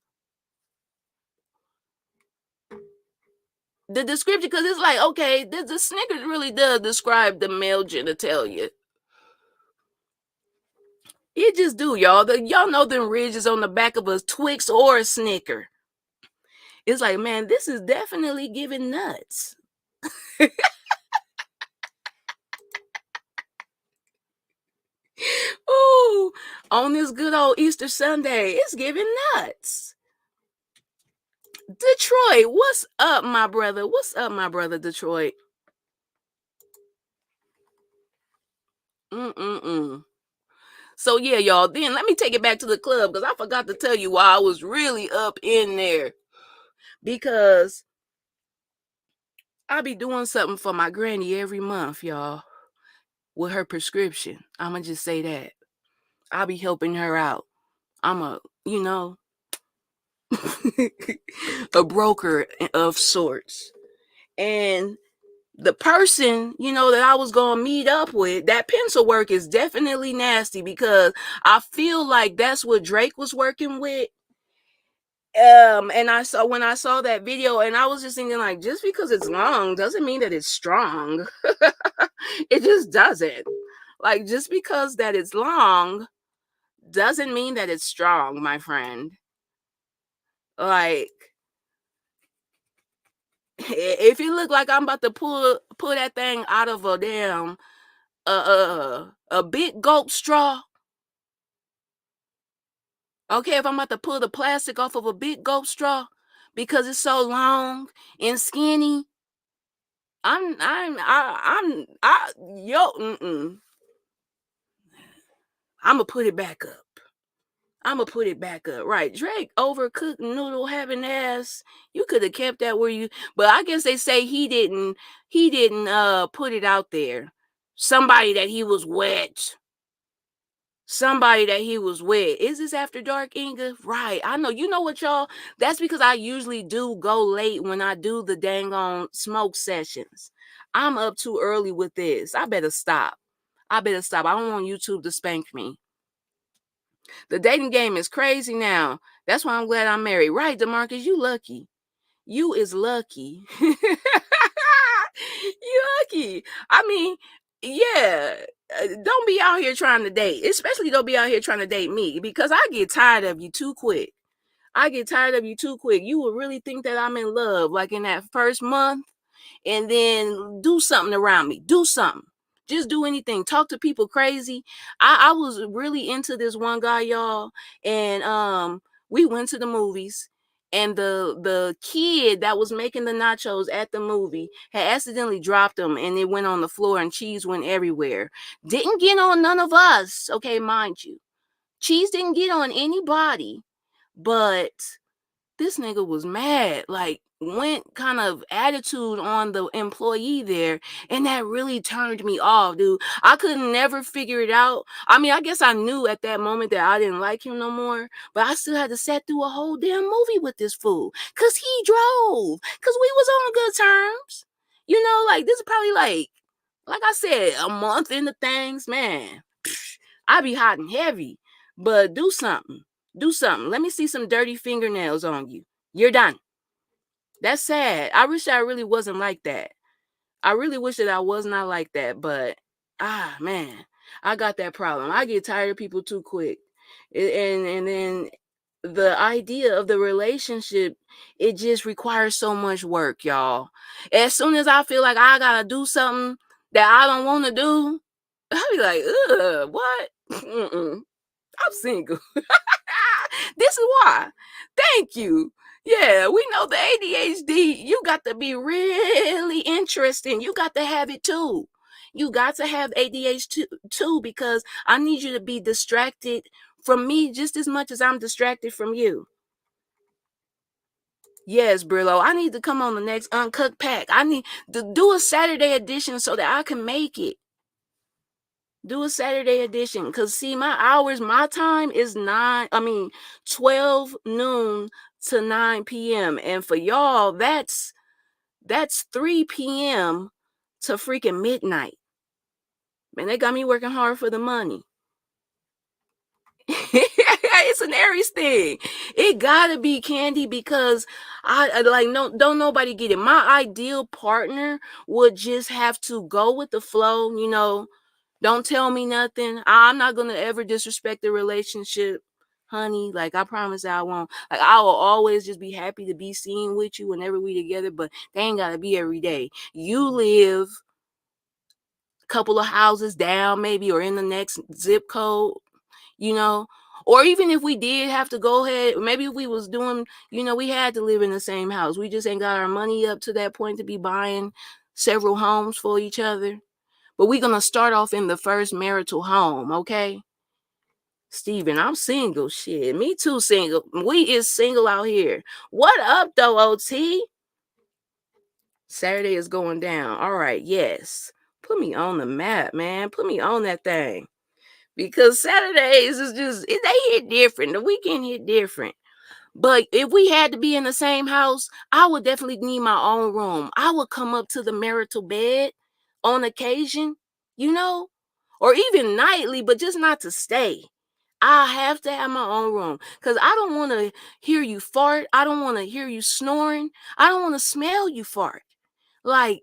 The description, because it's like, okay, the Snickers really does describe the male genitalia. It just do, y'all. Y'all know them ridges on the back of a Twix or a Snicker. It's like, man, this is definitely giving nuts. Ooh, on this good old Easter Sunday, it's giving nuts. Detroit, what's up, my brother? What's up, my brother, Detroit? Mm-mm-mm. So yeah, y'all, then let me take it back to the club, because I forgot to tell you why I was really up in there. Because I be doing something for my granny every month, y'all, with her prescription. I'ma just say that. I'll be helping her out. I'm a broker of sorts. And the person, that I was going to meet up with, that pencil work is definitely nasty, because I feel like that's what Drake was working with. And when I saw that video, and I was just thinking, like, just because it's long doesn't mean that it's strong. It just doesn't. Like, just because that it's long doesn't mean that it's strong, my friend. Like, if you look like I'm about to pull that thing out of a damn a big gulp straw. Okay, if I'm about to pull the plastic off of a big gulp straw because it's so long and skinny, mm-mm. I'm gonna put it back up. Right. Drake, overcooked noodle having ass. You could have kept that where you, but I guess they say he didn't put it out there. Somebody that he was wet. Is this after dark, Inga? Right. I know. You know what, y'all? That's because I usually do go late when I do the dang on smoke sessions. I'm up too early with this. I better stop. I don't want YouTube to spank me. The dating game is crazy now. That's why I'm glad I'm married. Right, DeMarcus, you lucky. You is lucky. You lucky. I mean, yeah. Don't be out here trying to date. Especially don't be out here trying to date me because I get tired of you too quick. I get tired of you too quick. You would really think that I'm in love like in that first month and then do something around me. Do something. Just do anything. Talk to people crazy. I was really into this one guy, y'all, and we went to the movies. And the kid that was making the nachos at the movie had accidentally dropped them, and it went on the floor, and cheese went everywhere. Didn't get on none of us, okay, mind you. Cheese didn't get on anybody, but this nigga was mad, like went kind of attitude on the employee there, and that really turned me off, dude. I could never figure it out. I mean, I guess I knew at that moment that I didn't like him no more, but I still had to sit through a whole damn movie with this fool because he drove, because we was on good terms. You know, like this is probably like I said, a month into things, man. I be hot and heavy, but do something. Do something. Let me see some dirty fingernails on you. You're done. That's sad. I wish I really wasn't like that. I really wish that I was not like that, but man, I got that problem. I get tired of people too quick. And then the idea of the relationship, it just requires so much work, y'all. As soon as I feel like I gotta do something that I don't want to do, I'll be like, ugh, what? I'm single. This is why. Thank you. Yeah, we know the ADHD. You got to be really interesting. You got to have it too. You got to have ADHD too because I need you to be distracted from me just as much as I'm distracted from you. Yes, Brillo. I need to come on the next Uncut Pack. I need to do a Saturday edition so that I can make it. Do a Saturday edition. Because, see, my hours, my time is 12 noon to 9 p.m. And for y'all, that's 3 p.m. to freaking midnight. Man, they got me working hard for the money. It's an Aries thing. It gotta be Candy because I like no don't nobody get it. My ideal partner would just have to go with the flow, you know. Don't tell me nothing. I'm not gonna ever disrespect the relationship, honey. Like I promise I won't. Like I will always just be happy to be seen with you whenever we together, but they ain't gotta be every day. You live a couple of houses down, maybe, or in the next zip code, you know. Or even if we did have to go ahead, maybe if we was doing, you know, we had to live in the same house. We just ain't got our money up to that point to be buying several homes for each other. But we're going to start off in the first marital home, okay? Steven, I'm single. Shit, me too single. We is single out here. What up, though, OT? Saturday is going down. All right, yes. Put me on the map, man. Put me on that thing. Because Saturdays is just, they hit different. The weekend hit different. But if we had to be in the same house, I would definitely need my own room. I would come up to the marital bed on occasion, you know, or even nightly, but just not to stay. I have to have my own room because I don't want to hear you fart. I don't want to hear you snoring. I don't want to smell you fart. Like,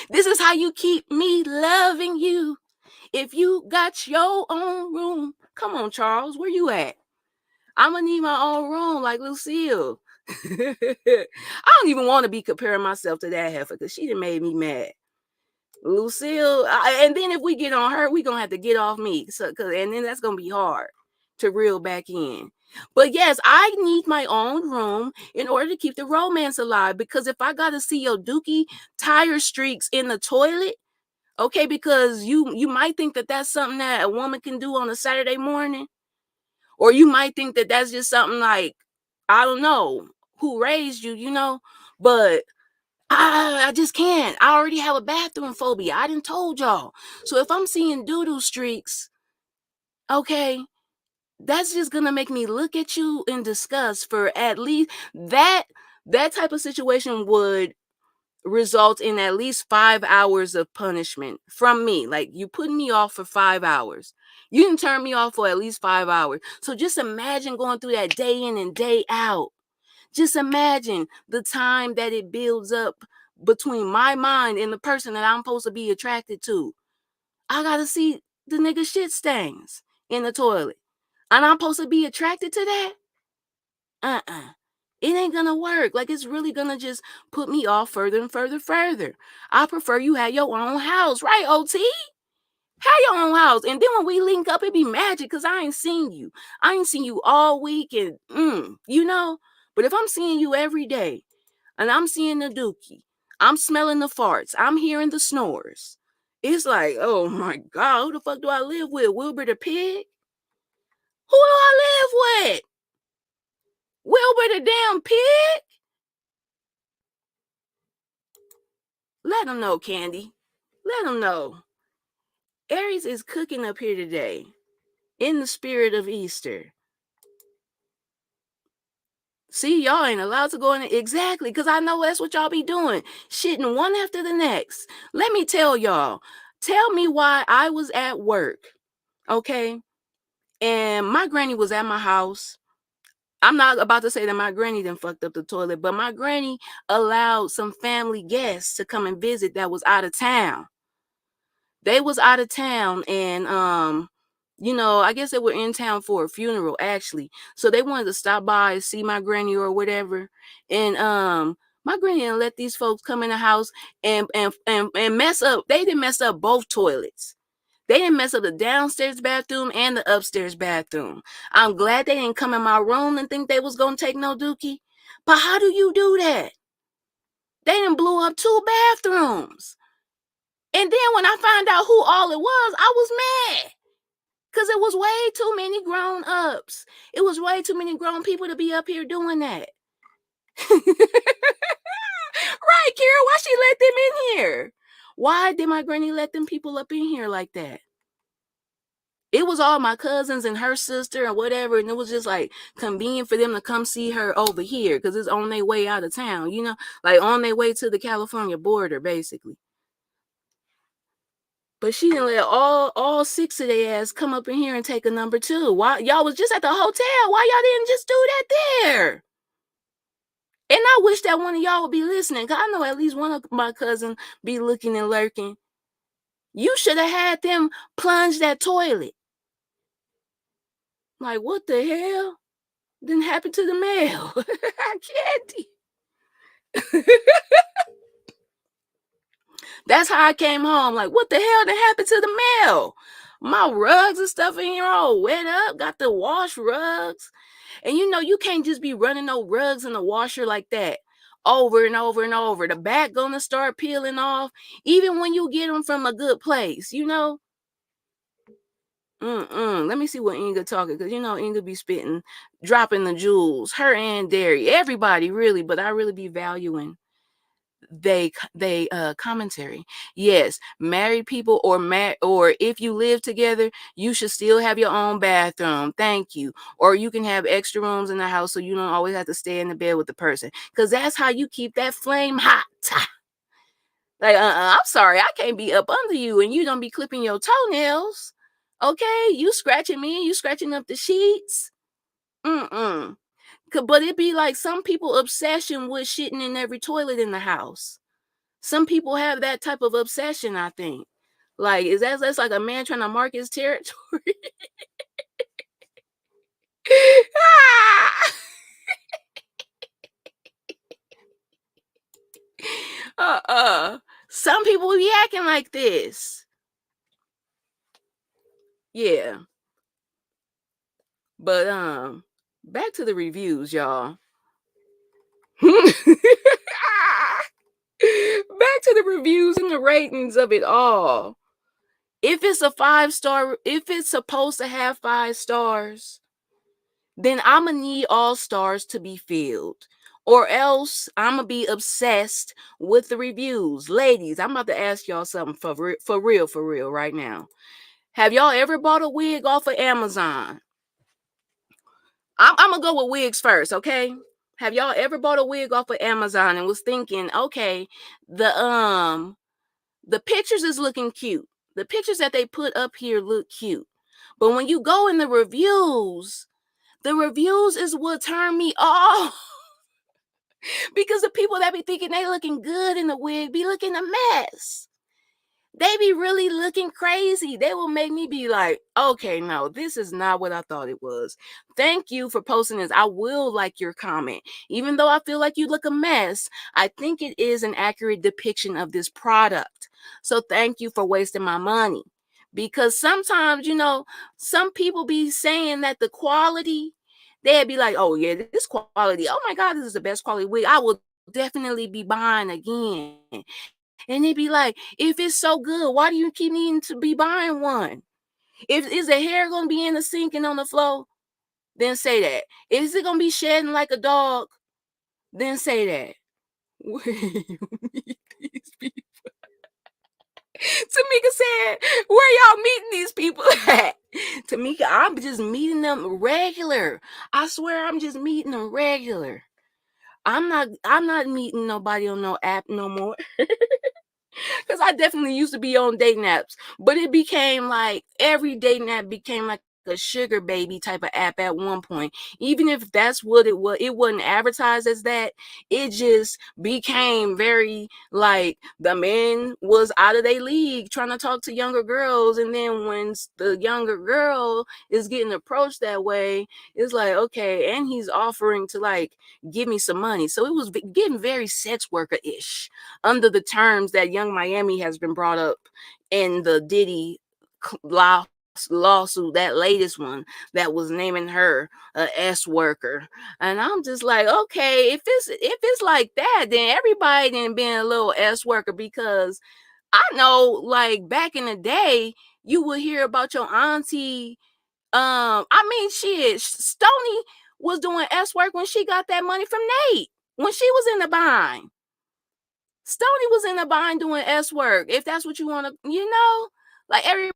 this is how you keep me loving you. If you got your own room, come on, Charles, where you at? I'm gonna need my own room like Lucille. I don't even want to be comparing myself to that heifer because she done made me mad. Lucille, and then if we get on her, we gonna have to get off me. And then that's gonna be hard to reel back in. But yes, I need my own room in order to keep the romance alive. Because if I gotta see your dookie tire streaks in the toilet, okay, because you might think that that's something that a woman can do on a Saturday morning, or you might think that that's just something like, I don't know who raised you, you know, but I just can't. I already have a bathroom phobia. I didn't told y'all. So if I'm seeing doo-doo streaks, okay, that's just gonna make me look at you in disgust for at least that type of situation would result in at least 5 hours of punishment from me. Like, you putting me off for 5 hours. You can turn me off for at least 5 hours. So just imagine going through that day in and day out. Just imagine the time that it builds up between my mind and the person that I'm supposed to be attracted to. I gotta see the nigga shit stains in the toilet. And I'm supposed to be attracted to that? Uh-uh. It ain't gonna work. Like, it's really gonna just put me off further and further. I prefer you have your own house, right, OT? Have your own house. And then when we link up, it be magic because I ain't seen you. I ain't seen you all week and you know? But if I'm seeing you every day and I'm seeing the dookie, I'm smelling the farts, I'm hearing the snores. It's like, oh my God, who the fuck do I live with? Wilbur the pig? Who do I live with? Wilbur the damn pig? Let them know, Candy. Let them know. Aries is cooking up here today in the spirit of Easter. See, y'all ain't allowed to go in exactly, because I know that's what y'all be doing. Shitting one after the next. Let me tell y'all. Tell me why I was at work, okay? And my granny was at my house. I'm not about to say that my granny done fucked up the toilet, but my granny allowed some family guests to come and visit that was out of town. They was out of town and I guess they were in town for a funeral actually. So they wanted to stop by and see my granny or whatever. And my granny didn't let these folks come in the house and mess up. They didn't mess up both toilets. They didn't mess up the downstairs bathroom and the upstairs bathroom. I'm glad they didn't come in my room and think they was gonna take no dookie. But how do you do that? They didn't blew up 2 bathrooms. And then when I found out who all it was, I was mad. Because it was way too many grown ups. It was way too many grown people to be up here doing that. Right, Kira, why she let them in here? Why did my granny let them people up in here like that? It was all my cousins and her sister and whatever, and it was just like convenient for them to come see her over here because it's on their way out of town, like on their way to the California border, basically. But she didn't let all 6 of their ass come up in here and take a number 2. Why y'all was just at the hotel? Why y'all didn't just do that there? And I wish that one of y'all would be listening, because I know at least one of my cousins be looking and lurking. You should have had them plunge that toilet. Like, what the hell didn't happen to the mail? Candy. That's how I came home. Like, what the hell did happen to the mail? My rugs and stuff in here all wet up. Got the wash rugs. And you can't just be running no rugs in the washer like that over and over and over. The back gonna start peeling off, even when you get them from a good place, Let me see what Inga talking, because Inga be spitting, dropping the jewels. Her and Derry, everybody really, but I really be valuing they commentary. Yes, married people or if you live together, you should still have your own bathroom. Thank you. Or you can have extra rooms in the house so you don't always have to stay in the bed with the person, because that's how you keep that flame hot. Like, I'm sorry, I can't be up under you and you don't be clipping your toenails. Okay, you scratching me, you scratching up the sheets. But it be like some people obsession with shitting in every toilet in the house. Some people have that type of obsession, I think. Like, that's like a man trying to mark his territory? Some people be acting like this. Yeah. But back to the reviews, y'all. Back to the reviews and the ratings of it all. If it's a 5-star, if it's supposed to have 5 stars, then I'm going to need all stars to be filled. Or else I'm going to be obsessed with the reviews. Ladies, I'm about to ask y'all something for real right now. Have y'all ever bought a wig off of Amazon? I'm going to go with wigs first, okay? Have y'all ever bought a wig off of Amazon and was thinking, okay, the um the pictures is looking cute. The pictures that they put up here look cute. But when you go in the reviews is what turned me off. Because the people that be thinking they looking good in the wig be looking a mess. They be really looking crazy. They will make me be like, okay, no, this is not what I thought it was. Thank you for posting this. I will like your comment. Even though I feel like you look a mess, I think it is an accurate depiction of this product. So thank you for wasting my money. Because sometimes, some people be saying that the quality, they'd be like, oh yeah, this quality, oh my God, this is the best quality wig. I will definitely be buying again. And they be like, if it's so good, why do you keep needing to be buying one? If is the hair gonna be in the sink and on the floor, then say that. Is it gonna be shedding like a dog? Then say that. Where you meet these people? Tamika said, where y'all meeting these people at? Tamika, I'm just meeting them regular. I swear I'm just meeting them regular. I'm not meeting nobody on no app no more. Because I definitely used to be on dating apps, but it became like every dating app became like a sugar baby type of app at one point. Even if that's what it wasn't advertised as that. It just became very like the men was out of their league trying to talk to younger girls. And then when the younger girl is getting approached that way, it's like, okay, and he's offering to like give me some money. So it was getting very sex worker-ish under the terms that Young Miami has been brought up in the Diddy lawsuit, that latest one that was naming her a S worker. And I'm just like, okay, if it's like that, then everybody then been a little S worker. Because I know like back in the day, you would hear about your auntie. I mean, shit, Stony was doing S work when she got that money from Nate when she was in the bind. Stony was in the bind doing S work. If that's what you want to, like everybody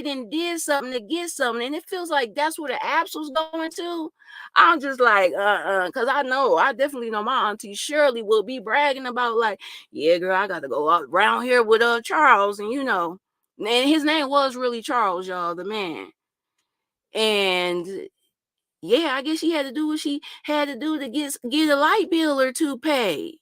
then did something to get something, and it feels like that's where the apps was going to. I'm just like, because I definitely know my auntie Shirley will be bragging about like, yeah, girl, I got to go out around here with Charles, and and his name was really Charles, y'all, the man, and yeah, I guess she had to do what she had to do to get a light bill or two paid.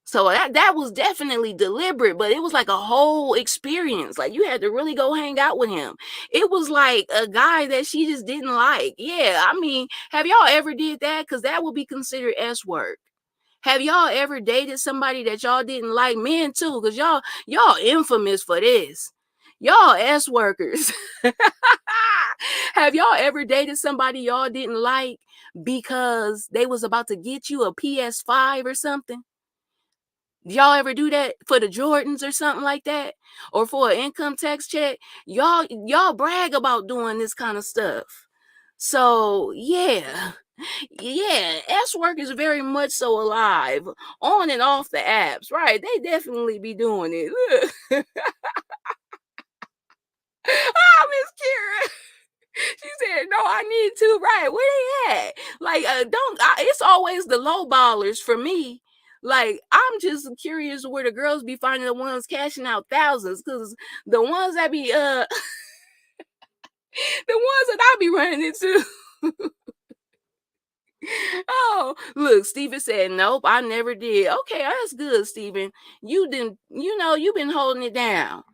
So that was definitely deliberate, but it was like a whole experience. Like you had to really go hang out with him. It was like a guy that she just didn't like. Yeah, I mean, have y'all ever did that? Because that would be considered S work. Have y'all ever dated somebody that y'all didn't like? Men too, because y'all infamous for this. Y'all S workers. Have y'all ever dated somebody y'all didn't like because they was about to get you a PS5 or something? Y'all ever do that for the Jordans or something like that? Or for an income tax check? Y'all brag about doing this kind of stuff. So yeah. Yeah, S work is very much so alive on and off the apps, right? They definitely be doing it. Look. Miss Kira. She said, "No, I need to." Right? Where they at? Like, it's always the low ballers for me. Like, I'm just curious where the girls be finding the ones cashing out thousands, because the ones that be the ones that I be running into. Oh, look, Steven said, nope, I never did. Okay, that's good, Steven. You didn't, you've been holding it down.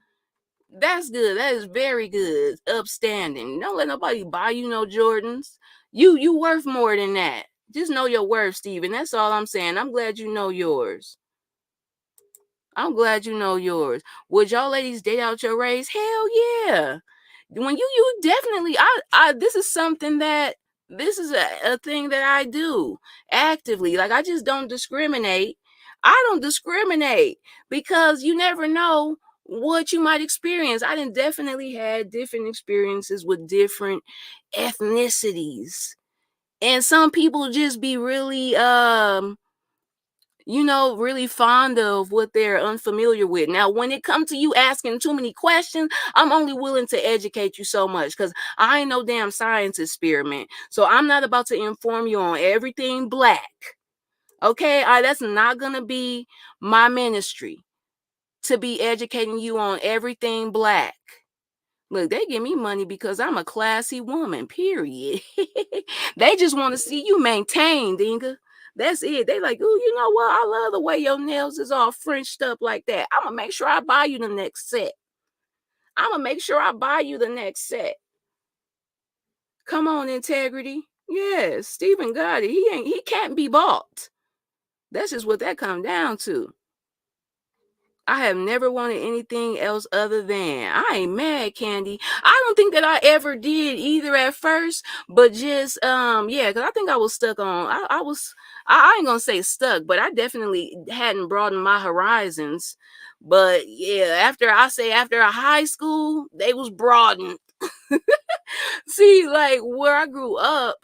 That's good. That is very good. Upstanding. Don't let nobody buy you no Jordans. You worth more than that. Just know your worth, Steven. That's all I'm saying. I'm glad you know yours. I'm glad you know yours. Would y'all ladies date out your race? Hell yeah. When you definitely, this is something that, this is a thing that I do actively. Like, I just don't discriminate. I don't discriminate because you never know what you might experience. I done definitely had different experiences with different ethnicities. And some people just be really, really fond of what they're unfamiliar with. Now, when it comes to you asking too many questions, I'm only willing to educate you so much because I ain't no damn science experiment. So I'm not about to inform you on everything black. Okay, that's not gonna be my ministry to be educating you on everything black. Look, they give me money because I'm a classy woman, period. They just want to see you maintain, Dinga. That's it. They like, oh, you know what? I love the way your nails is all Frenched up like that. I'm gonna make sure I buy you the next set. I'm gonna make sure I buy you the next set. Come on, integrity. Yes, Stephen got it. He can't be bought. That's just what that come down to. I have never wanted anything else other than I ain't mad, Candy. I don't think that I ever did either at first, but just yeah, because I think I was stuck on I ain't gonna say stuck, but I definitely hadn't broadened my horizons. But yeah, after high school, they was broadened. See, like where I grew up,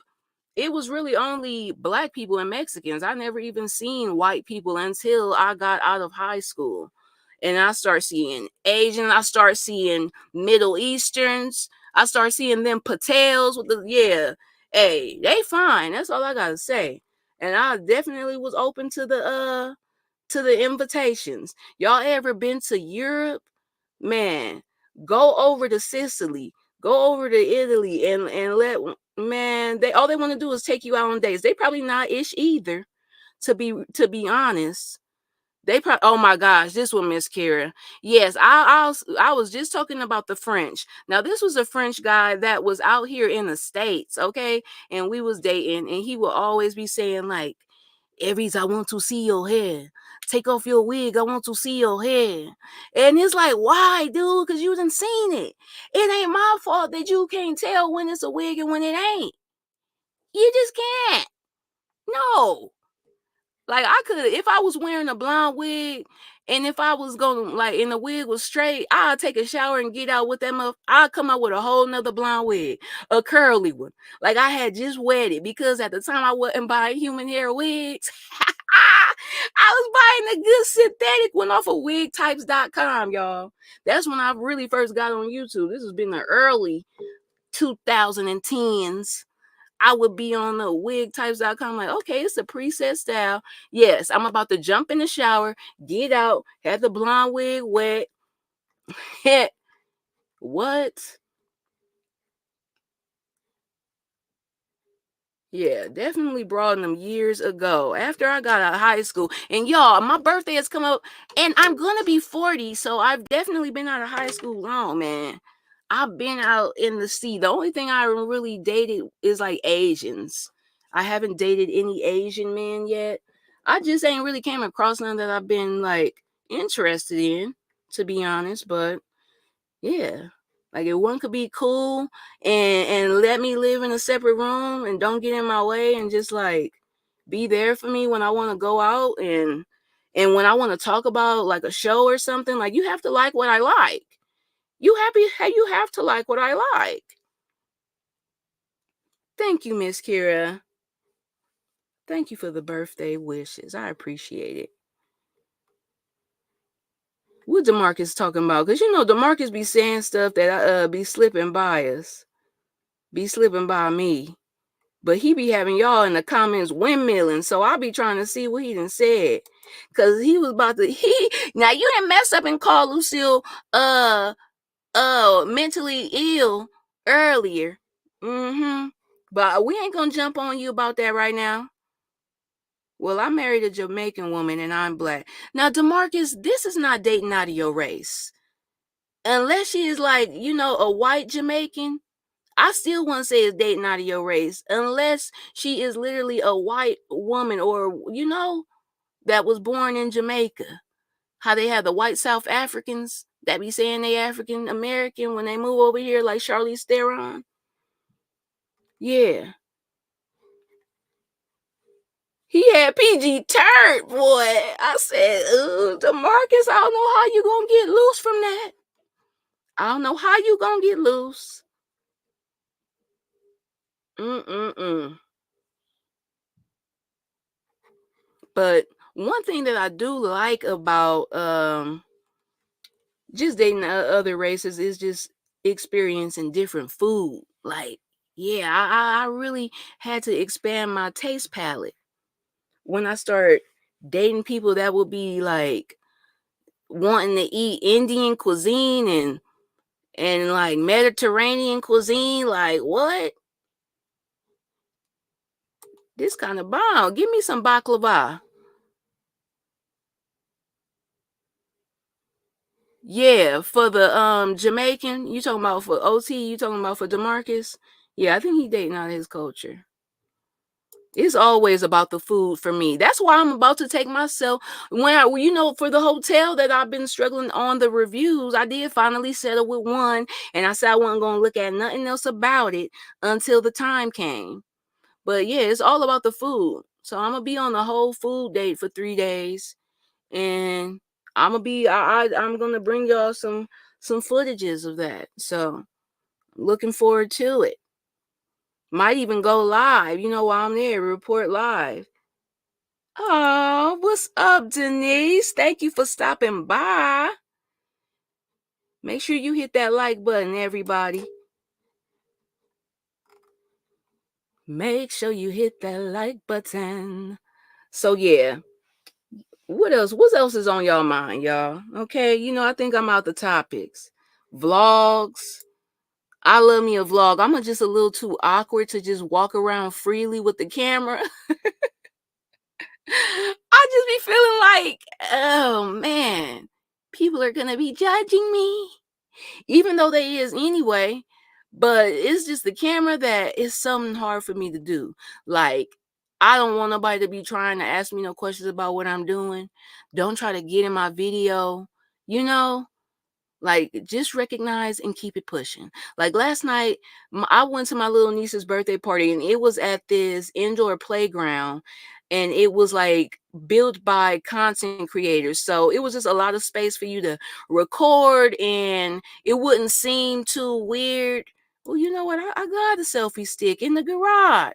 it was really only black people and Mexicans. I never even seen white people until I got out of high school. And I start seeing Asians, I start seeing Middle Easterns, I start seeing them Patels with the yeah. Hey, they fine. That's all I gotta say. And I definitely was open to the invitations. Y'all ever been to Europe? Man, go over to Sicily, go over to Italy, and let man, they all they want to do is take you out on dates. They probably not ish either, to be honest. They probably, oh my gosh, this one, Miss Kira. Yes, I was just talking about the French. Now, this was a French guy that was out here in the States, okay? And we was dating, and he would always be saying, like, Aries, I want to see your hair. Take off your wig. I want to see your hair. And it's like, why, dude? Because you done seen it. It ain't my fault that you can't tell when it's a wig and when it ain't. You just can't. No. Like I could, if I was wearing a blonde wig, and if I was going like, and the wig was straight, I'll take a shower and get out with that I'll come out with a whole nother blonde wig, a curly one. Like I had just wetted because at the time I wasn't buying human hair wigs. I was buying a good synthetic one off of wigtypes.com, y'all. That's when I really first got on YouTube. This has been the early 2010s. I would be on the wigtypes.com like, okay, it's a preset style. Yes, I'm about to jump in the shower, get out, have the blonde wig wet. What? Yeah, definitely brought them years ago after I got out of high school. And y'all, my birthday has come up and I'm gonna be 40. So I've definitely been out of high school long, man. I've been out in the sea. The only thing I really dated is like Asians. I haven't dated any Asian men yet. I just ain't really came across none that I've been like interested in, to be honest. But yeah. Like if one could be cool and let me live in a separate room and don't get in my way and just like be there for me when I want to go out and when I want to talk about like a show or something, like you have to like what I like. You have to like what I like. Thank you, Miss Kira. Thank you for the birthday wishes. I appreciate it. What DeMarcus talking about? Because DeMarcus be saying stuff that be slipping by us. Be slipping by me. But he be having y'all in the comments windmilling. So I'll be trying to see what he done said. Cause he was about to now you didn't mess up and call Lucille mentally ill earlier. Mm-hmm. But we ain't gonna jump on you about that right now. Well, I married a Jamaican woman and I'm black. Now, DeMarcus, this is not dating out of your race. Unless she is like, a white Jamaican, I still wouldn't say it's dating out of your race. Unless she is literally a white woman or, that was born in Jamaica. How they have the white South Africans that be saying they African American when they move over here like Charlize Theron. Yeah. He had PG turned, boy. I said, DeMarcus, I don't know how you gonna get loose from that. I don't know how you gonna get loose. Mm-mm-mm. But one thing that I do like about just dating other races is just experiencing different food. Like, yeah, I really had to expand my taste palette when I start dating people that would be like wanting to eat Indian cuisine and like Mediterranean cuisine. Like, what? This kind of bomb. Give me some baklava. Yeah, for the Jamaican, you talking about for OT, you talking about for DeMarcus? Yeah, I think he dating out of his culture. It's always about the food for me. That's why I'm about to take myself for the hotel that I've been struggling on the reviews. I did finally settle with one, and I said I wasn't gonna look at nothing else about it until the time came. But yeah, it's all about the food. So I'm gonna be on the whole food date for 3 days, and I'm gonna bring y'all some footages of that. So looking forward to it. Might even go live, while I'm there, report live. Oh, what's up, Denise? Thank you for stopping by. Make sure you hit that like button, everybody. Make sure you hit that like button. So yeah, what else? What else is on y'all mind, y'all? Okay, I think I'm out the topics. Vlogs. I love me a vlog. I'm just a little too awkward to just walk around freely with the camera. I just be feeling like, oh man, people are gonna be judging me, even though they is anyway. But it's just the camera that is something hard for me to do. Like, I don't want nobody to be trying to ask me no questions about what I'm doing. Don't try to get in my video, you know? Like, just recognize and keep it pushing. Like last night, I went to my little niece's birthday party, and it was at this indoor playground, and it was like built by content creators. So it was just a lot of space for you to record, and it wouldn't seem too weird. Well, you know what? I got a selfie stick in the garage.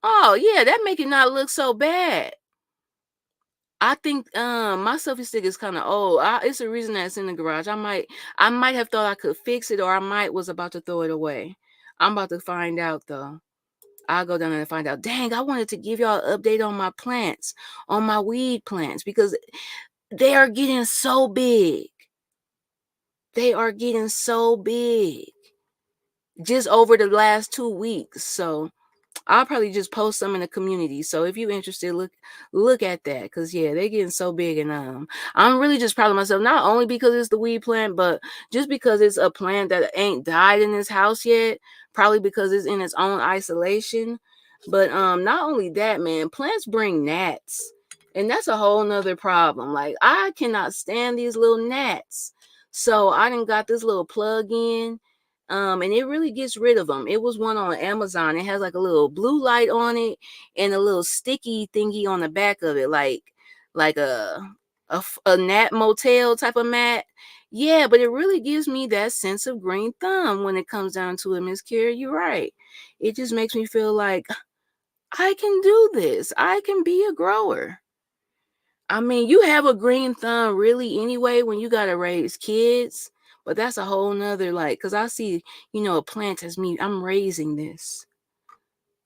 Oh yeah, that make it not look so bad. I think my selfie stick is kind of old. It's a reason that it's in the garage. I might have thought I could fix it, or I might was about to throw it away. I'm about to find out though. I'll go down there and find out. Dang, I wanted to give y'all an update on my plants, on my weed plants, because they are getting so big. They are getting so big just over the last 2 weeks. So I'll probably just post some in the community. So if you're interested, look at that. Cause yeah, they're getting so big, and I'm really just proud of myself, not only because it's the weed plant, but just because it's a plant that ain't died in this house yet. Probably because it's in its own isolation. But not only that, man, plants bring gnats. And that's a whole nother problem. Like, I cannot stand these little gnats. So I done got this little plug in, and it really gets rid of them. It was one on Amazon. It has like a little blue light on it and a little sticky thingy on the back of it, like a gnat motel type of mat. Yeah, but it really gives me that sense of green thumb when it comes down to it, Miss Carrie. You're right. It just makes me feel like I can do this. I can be a grower. I mean, you have a green thumb really anyway when you gotta raise kids, but that's a whole nother, like, because I see, a plant as me, I'm raising this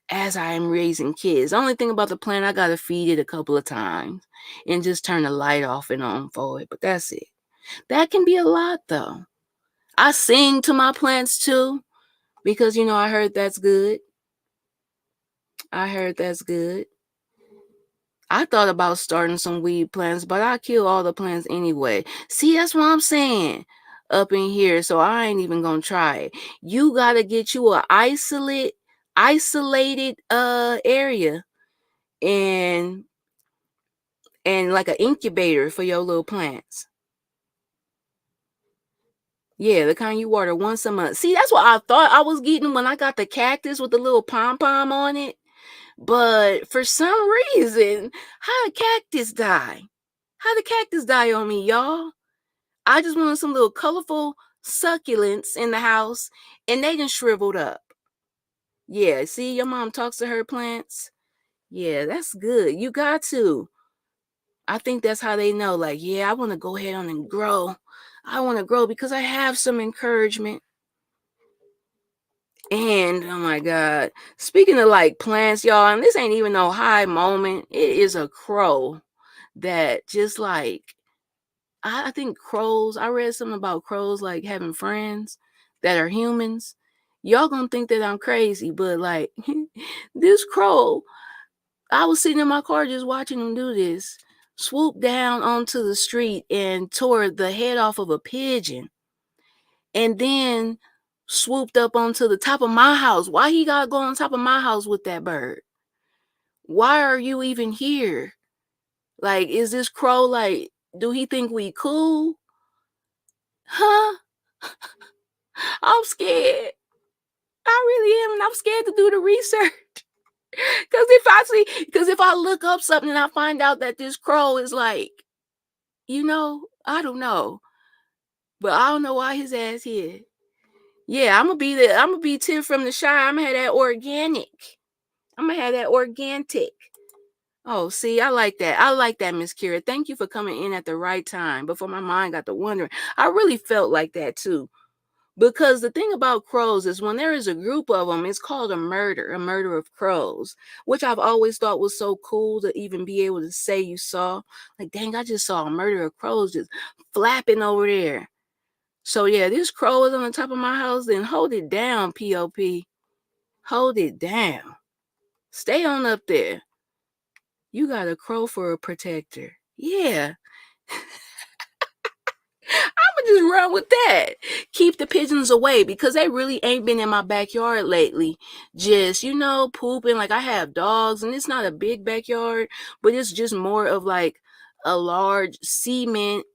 as I am raising kids. The only thing about the plant, I gotta feed it a couple of times and just turn the light off and on for it, but that's it. That can be a lot though. I sing to my plants too, because I heard that's good. I heard that's good. I thought about starting some weed plants, but I kill all the plants anyway. See, that's what I'm saying up in here. So I ain't even gonna try it. You gotta get you a isolated area, and like an incubator for your little plants. Yeah, the kind you water once a month. See, that's what I thought I was getting when I got the cactus with the little pom-pom on it. But for some reason, how did cactus die? How did cactus die on me, y'all? I just wanted some little colorful succulents in the house, and they done shriveled up. Yeah, see, your mom talks to her plants. Yeah, that's good. You got to. I think that's how they know, like, yeah, I want to go ahead on and grow. I want to grow because I have some encouragement. And oh my God, speaking of like plants, y'all, and this ain't even no high moment. It is a crow that just like I think crows. I read something about crows like having friends that are humans. Y'all gonna think that I'm crazy, but like this crow, I was sitting in my car just watching him do this. Swooped down onto the street and tore the head off of a pigeon, and then swooped up onto the top of my house. Why he gotta go on top of my house with that bird? Why are you even here? Like, is this crow like, do he think we cool? Huh? I'm scared. I really am, and I'm scared to do the research. Because if I look up something and I find out that this crow is like, I don't know. But I don't know why his ass here. Yeah, I'm gonna be Tiff from the Shire. I'm gonna have that organic. I'm gonna have that organic. Oh, see, I like that. I like that, Miss Kira. Thank you for coming in at the right time before my mind got to wondering. I really felt like that too. Because the thing about crows is when there is a group of them, it's called a murder of crows, which I've always thought was so cool to even be able to say you saw. Like, dang, I just saw a murder of crows just flapping over there. So yeah, this crow is on the top of my house, then hold it down, POP. Hold it down. Stay on up there. You got a crow for a protector. Yeah. I'ma just run with that. Keep the pigeons away because they really ain't been in my backyard lately. Just, pooping. Like I have dogs and it's not a big backyard, but it's just more of like a large cement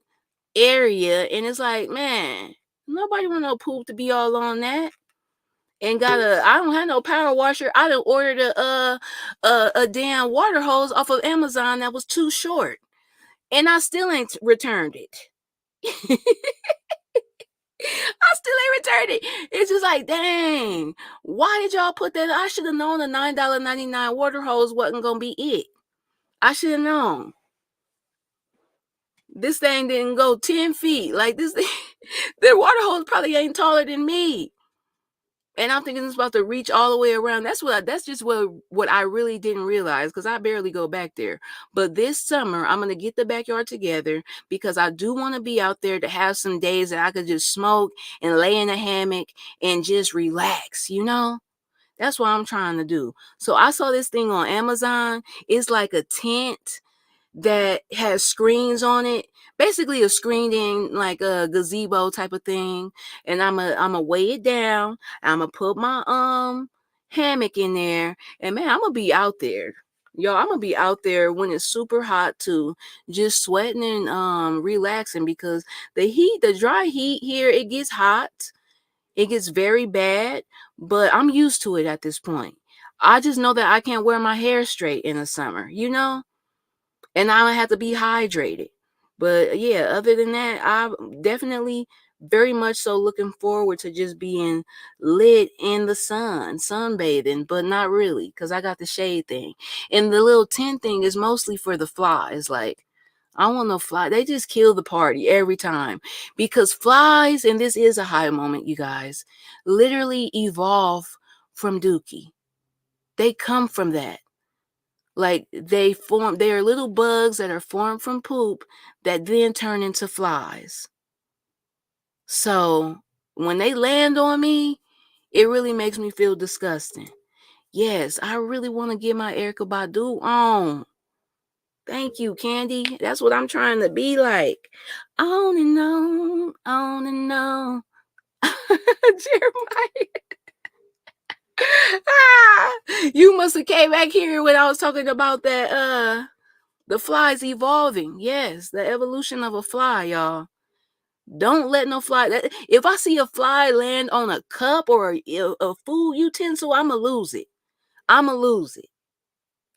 area. And it's like, man, nobody want no poop to be all on that. And I don't have no power washer. I done ordered a damn water hose off of Amazon that was too short. And I still ain't returned it. I still ain't returned it. It's just like, dang, why did y'all put that? I should have known the $9.99 water hose wasn't gonna be it. I should have known. This thing didn't go 10 feet. Like this thing, the water hose probably ain't taller than me. And I'm thinking it's about to reach all the way around. That's just what I really didn't realize because I barely go back there. But this summer, I'm gonna get the backyard together because I do want to be out there to have some days that I could just smoke and lay in a hammock and just relax, That's what I'm trying to do. So I saw this thing on Amazon. It's like a tent that has screens on it, basically a screened in like a gazebo type of thing. And I'm a weigh it down. I'm gonna put my hammock in there, and man, I'm gonna be out there. Yo, I'm gonna be out there when it's super hot too, just sweating and relaxing because the dry heat here, it gets hot. It gets very bad, but I'm used to it at this point. I just know that I can't wear my hair straight in the summer. And I don't have to be hydrated. But yeah, other than that, I'm definitely very much so looking forward to just being lit in the sun, sunbathing, but not really because I got the shade thing. And the little tent thing is mostly for the flies. Like, I want no fly. They just kill the party every time because flies, and this is a high moment, you guys, literally evolve from Dookie. They come from that. Like they are little bugs that are formed from poop that then turn into flies. So when they land on me, it really makes me feel disgusting. Yes, I really want to get my Erykah Badu on. Thank you, Candy. That's what I'm trying to be like. On and on, on and on. Jeremiah. You must have came back here when I was talking about that the flies evolving. Yes, the evolution of a fly, y'all. Don't let no fly. If I see a fly land on a cup or a food utensil, I'ma lose it. I'ma lose it.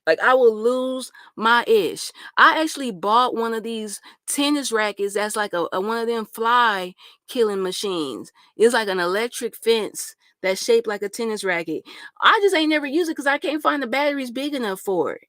Like I will lose my ish. I actually bought one of these tennis rackets that's like a one of them fly killing machines. It's like an electric fence that's shaped like a tennis racket. I just ain't never used it because I can't find the batteries big enough for it.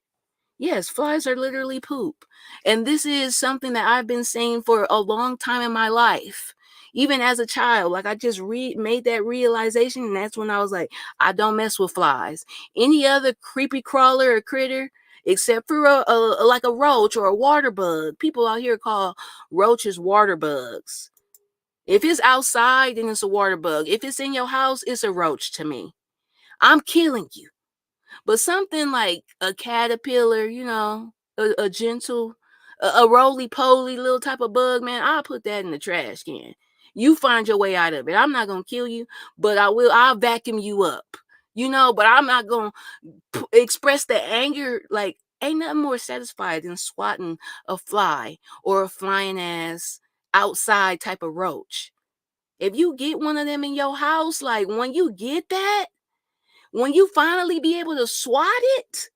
Yes, flies are literally poop. And this is something that I've been saying for a long time in my life. Even as a child, like I just made that realization, and that's when I was like, I don't mess with flies. Any other creepy crawler or critter, except for like a roach or a water bug. People out here call roaches water bugs. If it's outside, then it's a water bug. If it's in your house, it's a roach to me. I'm killing you. But something like a caterpillar, a gentle, a roly-poly little type of bug, man, I'll put that in the trash can. You find your way out of it. I'm not going to kill you, but I'll vacuum you up. But I'm not going to express the anger. Like, ain't nothing more satisfied than swatting a fly or a flying ass outside type of roach. If you get one of them in your house, like when you get that, when you finally be able to swat it,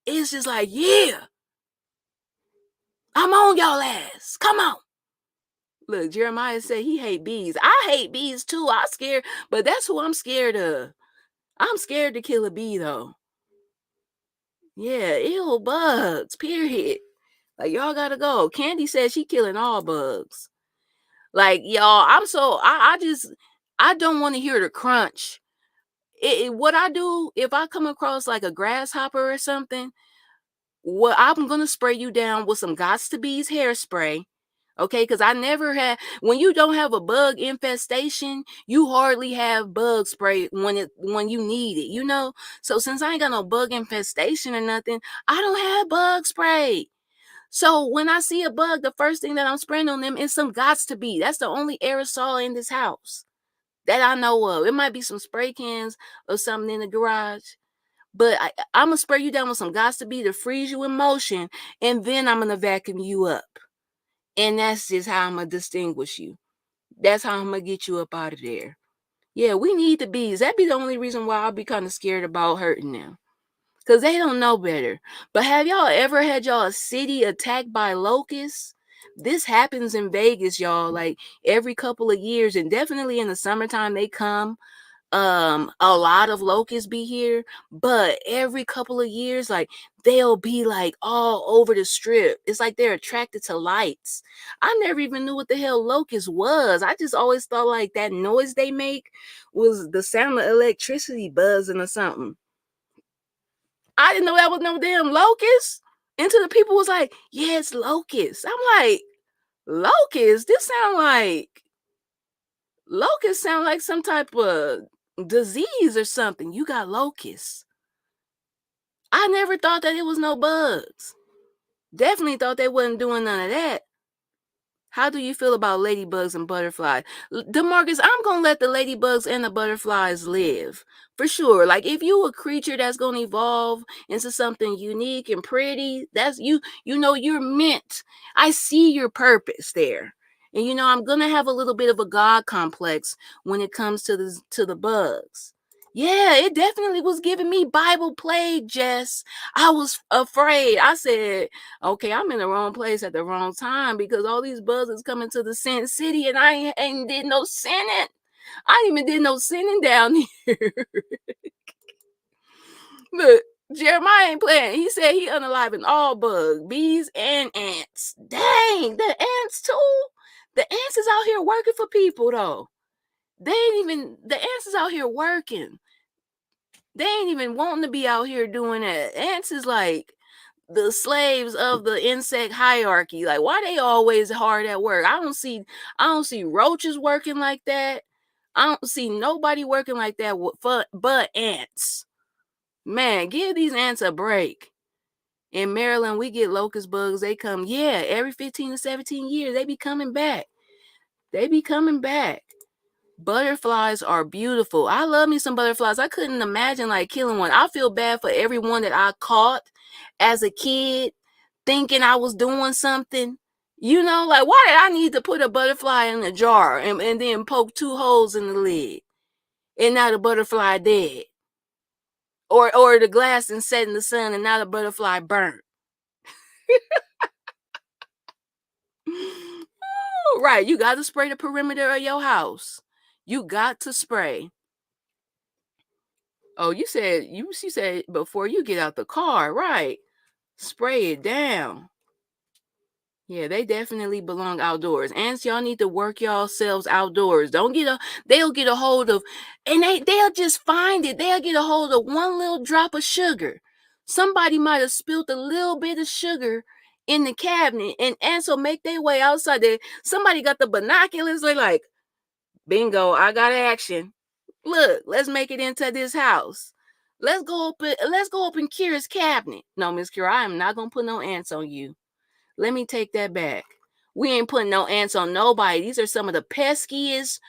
it's just like, yeah, I'm on y'all ass. Come on. Look, Jeremiah said he hate bees. I hate bees too. I'm scared, but that's who I'm scared of. I'm scared to kill a bee though. Yeah, ew, bugs, period. Like, y'all gotta go. Candy says she killing all bugs. Like, y'all, I don't want to hear the crunch. What I do, if I come across like a grasshopper or something, well, I'm gonna spray you down with some Gots to Bees hairspray. Okay, because I never had, when you don't have a bug infestation, you hardly have bug spray when you need it. So since I ain't got no bug infestation or nothing, I don't have bug spray. So when I see a bug, the first thing that I'm spraying on them is some Gots to Be. That's the only aerosol in this house that I know of. It might be some spray cans or something in the garage. But I'm going to spray you down with some Gots to Be to freeze you in motion, and then I'm going to vacuum you up. And that's just how I'm going to distinguish you. That's how I'm going to get you up out of there. Yeah, we need the bees. That'd be the only reason why I'll be kind of scared about hurting them. Because they don't know better. But have y'all ever had y'all city attacked by locusts? This happens in Vegas, y'all, like every couple of years. And definitely in the summertime, they come. A lot of locusts be here, but every couple of years, like they'll be like all over the strip. It's like they're attracted to lights. I never even knew what the hell locust was. I just always thought like that noise they make was the sound of electricity buzzing or something. I didn't know that was no damn locust until the people was like, yeah, it's locusts. I'm like, locust? Locusts sound like some type of disease or something. You got locusts. I never thought that it was no bugs. Definitely thought they wasn't doing none of that. How do you feel about ladybugs and butterflies? DeMarcus, I'm going to let the ladybugs and the butterflies live. For sure. Like, if you a creature that's going to evolve into something unique and pretty, that's you're meant. I see your purpose there. And I'm going to have a little bit of a God complex when it comes to the bugs. Yeah, it definitely was giving me Bible plague, Jess. I was afraid. I said, okay, I'm in the wrong place at the wrong time because all these buzzers coming to the Sin City and I ain't did no sinning. I ain't even did no sinning down here. Look, Jeremiah ain't playing. He said he unaliving all bugs, bees and ants. Dang, the ants too? The ants is out here working for people though. The ants is out here working. They ain't even wanting to be out here doing that. Ants is like the slaves of the insect hierarchy. Like, why they always hard at work? I don't see roaches working like that. I don't see nobody working like that but ants. Man, give these ants a break. In Maryland, we get locust bugs. They come, every 15 to 17 years. They be coming back. Butterflies are beautiful. I love me some butterflies. I couldn't imagine like killing one. I feel bad for everyone that I caught as a kid thinking I was doing something. Like, why did I need to put a butterfly in a jar and then poke 2 holes in the lid? And now the butterfly dead. Or the glass and set in the sun and now the butterfly burnt. Right, you got to spray the perimeter of your house. You got to spray. Oh, you said before you get out the car, right? Spray it down. Yeah, they definitely belong outdoors. Ants, y'all need to work yourselves outdoors. Don't get a they'll get a hold of and they'll just find it. They'll get a hold of one little drop of sugar. Somebody might have spilled a little bit of sugar in the cabinet and ants will make their way outside there. Somebody got the binoculars, they like, bingo, I got action. Look, let's make it into this house. Let's go open Kira's cabinet. No, Miss Kira, I am not gonna put no ants on you. Let me take that back. We ain't putting no ants on nobody. These are some of the peskiest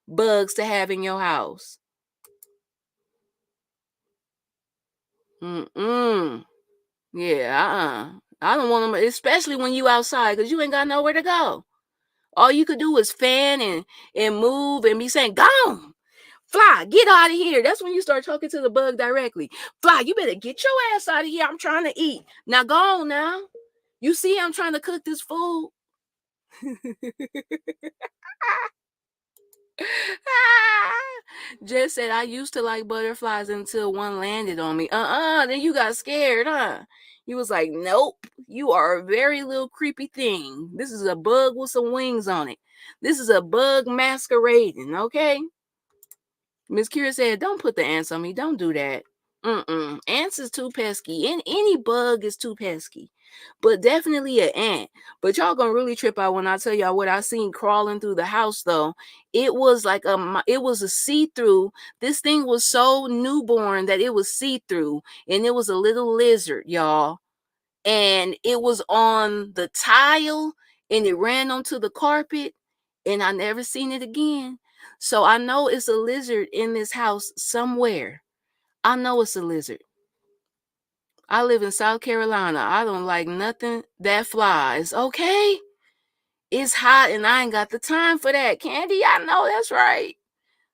bugs to have in your house. Mm-mm. Yeah, I don't want them, especially when you outside, because you ain't got nowhere to go. All you could do is fan and move and be saying, "Gone, fly, get out of here." That's when you start talking to the bug directly. Fly, you better get your ass out of here. I'm trying to eat. Now go on now. You see I'm trying to cook this food. Jess said I used to like butterflies until one landed on me. Then you got scared, huh? You was like, nope, you are a very little creepy thing. This is a bug with some wings on it. This is a bug masquerading, okay? Miss Kira said, don't put the ants on me. Don't do that. Ants is too pesky. And any bug is too pesky. But definitely an ant. But y'all gonna really trip out when I tell y'all what I seen crawling through the house though. It was like it was a see-through. This thing was so newborn that it was see-through. And it was a little lizard, y'all. And it was on the tile and it ran onto the carpet. And I never seen it again. So I know it's a lizard in this house somewhere. I know it's a lizard. I live in South Carolina. I don't like nothing that flies. Okay? It's hot and I ain't got the time for that. Candy, I know that's right.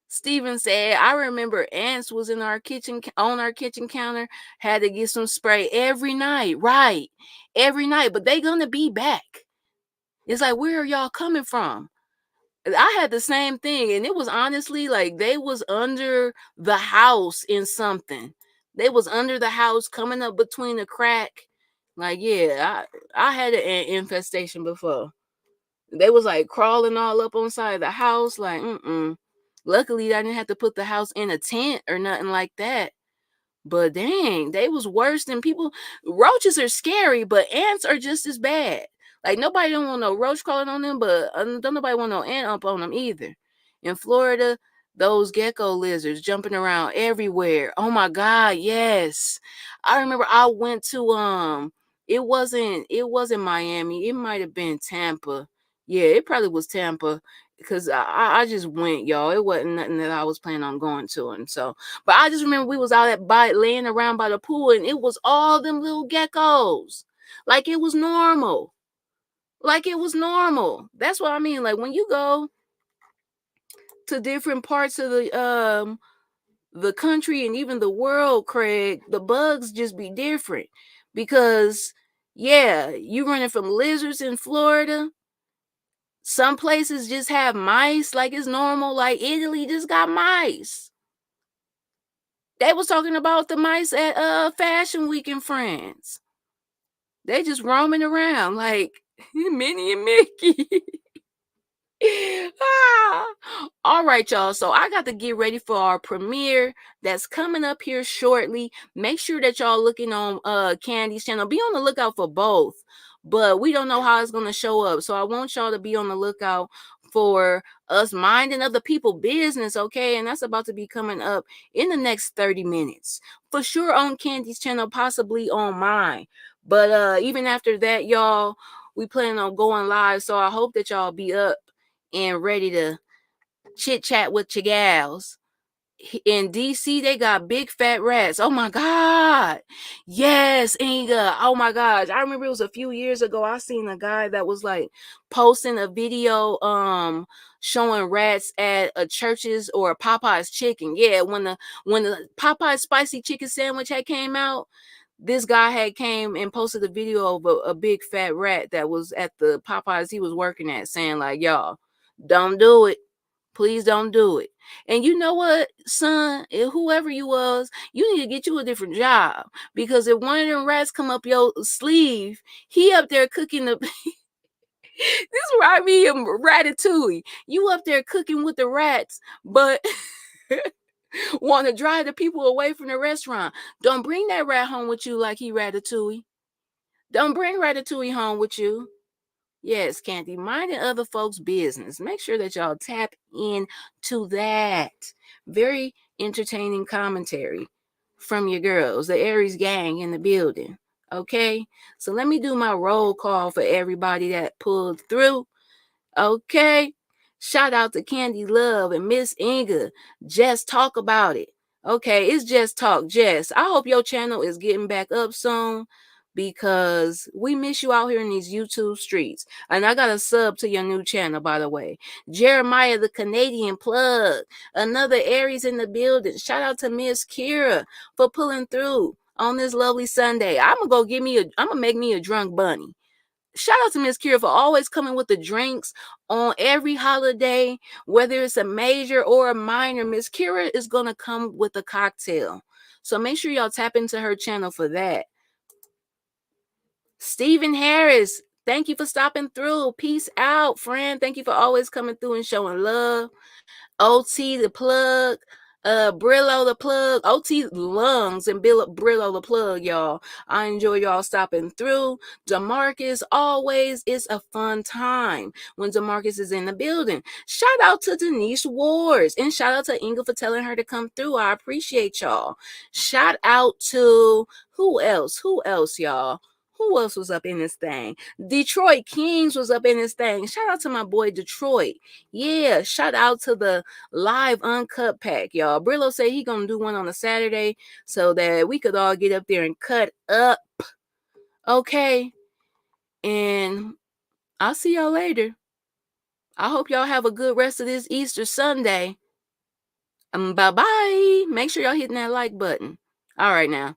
Steven said, I remember ants was in our kitchen on our kitchen counter, had to get some spray every night. Right. Every night. But they gonna be back. It's like, where are y'all coming from? I had the same thing, and it was honestly like they was under the house in something. They was under the house, coming up between the crack. Like, yeah, I had an infestation before. They was like crawling all up on side of the house. Like, Luckily, I didn't have to put the house in a tent or nothing like that. But dang, they was worse than people. Roaches are scary, but ants are just as bad. Like nobody don't want no roach crawling on them, but don't nobody want no ant up on them either. In Florida, those gecko lizards jumping around everywhere. Oh my God, yes. I remember I went to it wasn't Miami. It might have been Tampa. Yeah, it probably was Tampa because I just went, y'all. It wasn't nothing that I was planning on going to, and so. But I just remember we was out laying around by the pool, and it was all them little geckos, like it was normal, like it was normal. That's what I mean. Like when you go to different parts of the country and even the world, Craig, the bugs just be different because yeah, you running from lizards in Florida. Some places just have mice like it's normal. Like Italy just got mice. They was talking about the mice at Fashion Week in France. They just roaming around like Minnie and Mickey. Ah. All right, y'all. So I got to get ready for our premiere that's coming up here shortly. Make sure that y'all looking on Candy's channel. Be on the lookout for both. But we don't know how it's gonna show up. So I want y'all to be on the lookout for us minding other people business, okay? And that's about to be coming up in the next 30 minutes. For sure on Candy's channel, possibly on mine. But even after that, y'all, we plan on going live. So I hope that y'all be up and ready to chit chat with your gals. In DC, they got big fat rats. Oh my God. Yes, Inga. Oh my gosh. I remember it was a few years ago. I seen a guy that was like posting a video showing rats at a church's or a Popeye's chicken. Yeah, when the Popeye's spicy chicken sandwich had came out, this guy had came and posted a video of a big fat rat that was at the Popeyes he was working at saying like, y'all, don't do it. Please don't do it. And you know what, son, whoever you was, you need to get you a different job. Because if one of them rats come up your sleeve, he up there cooking the this remind me of Ratatouille. You up there cooking with the rats, but want to drive the people away from the restaurant. Don't bring that rat home with you like he Ratatouille. Don't bring Ratatouille home with you. Yes, Candy, minding other folks' business. Make sure that y'all tap in to that. Very entertaining commentary from your girls, the Aries gang in the building. Okay, so let me do my roll call for everybody that pulled through. Okay. Shout out to Candy Love and Miss Inga. Just talk about it. Okay, it's Just Talk. Jess, I hope your channel is getting back up soon because we miss you out here in these YouTube streets. And I got a sub to your new channel, by the way. Jeremiah, the Canadian plug. Another Aries in the building. Shout out to Miss Kira for pulling through on this lovely Sunday. I'm gonna make me a drunk bunny. Shout out to Miss Kira for always coming with the drinks on every holiday, whether it's a major or a minor. Miss Kira is going to come with a cocktail. So make sure y'all tap into her channel for that. Stephen Harris, thank you for stopping through. Peace out, friend. Thank you for always coming through and showing love. OT the plug, Brillo the plug, OT lungs and Brillo the plug, y'all. I enjoy y'all stopping through. DeMarcus, always is a fun time when DeMarcus is in the building. Shout out to Denise Wards and shout out to Inga for telling her to come through. I appreciate y'all. Shout out to who else, y'all? Who else was up in this thing? Detroit Kings was up in this thing. Shout out to my boy Detroit. Yeah, shout out to the live uncut pack, y'all. Brillo said he gonna do one on a Saturday so that we could all get up there and cut up. Okay. And I'll see y'all later. I hope y'all have a good rest of this Easter Sunday. Bye-bye. Make sure y'all hitting that like button. All right now.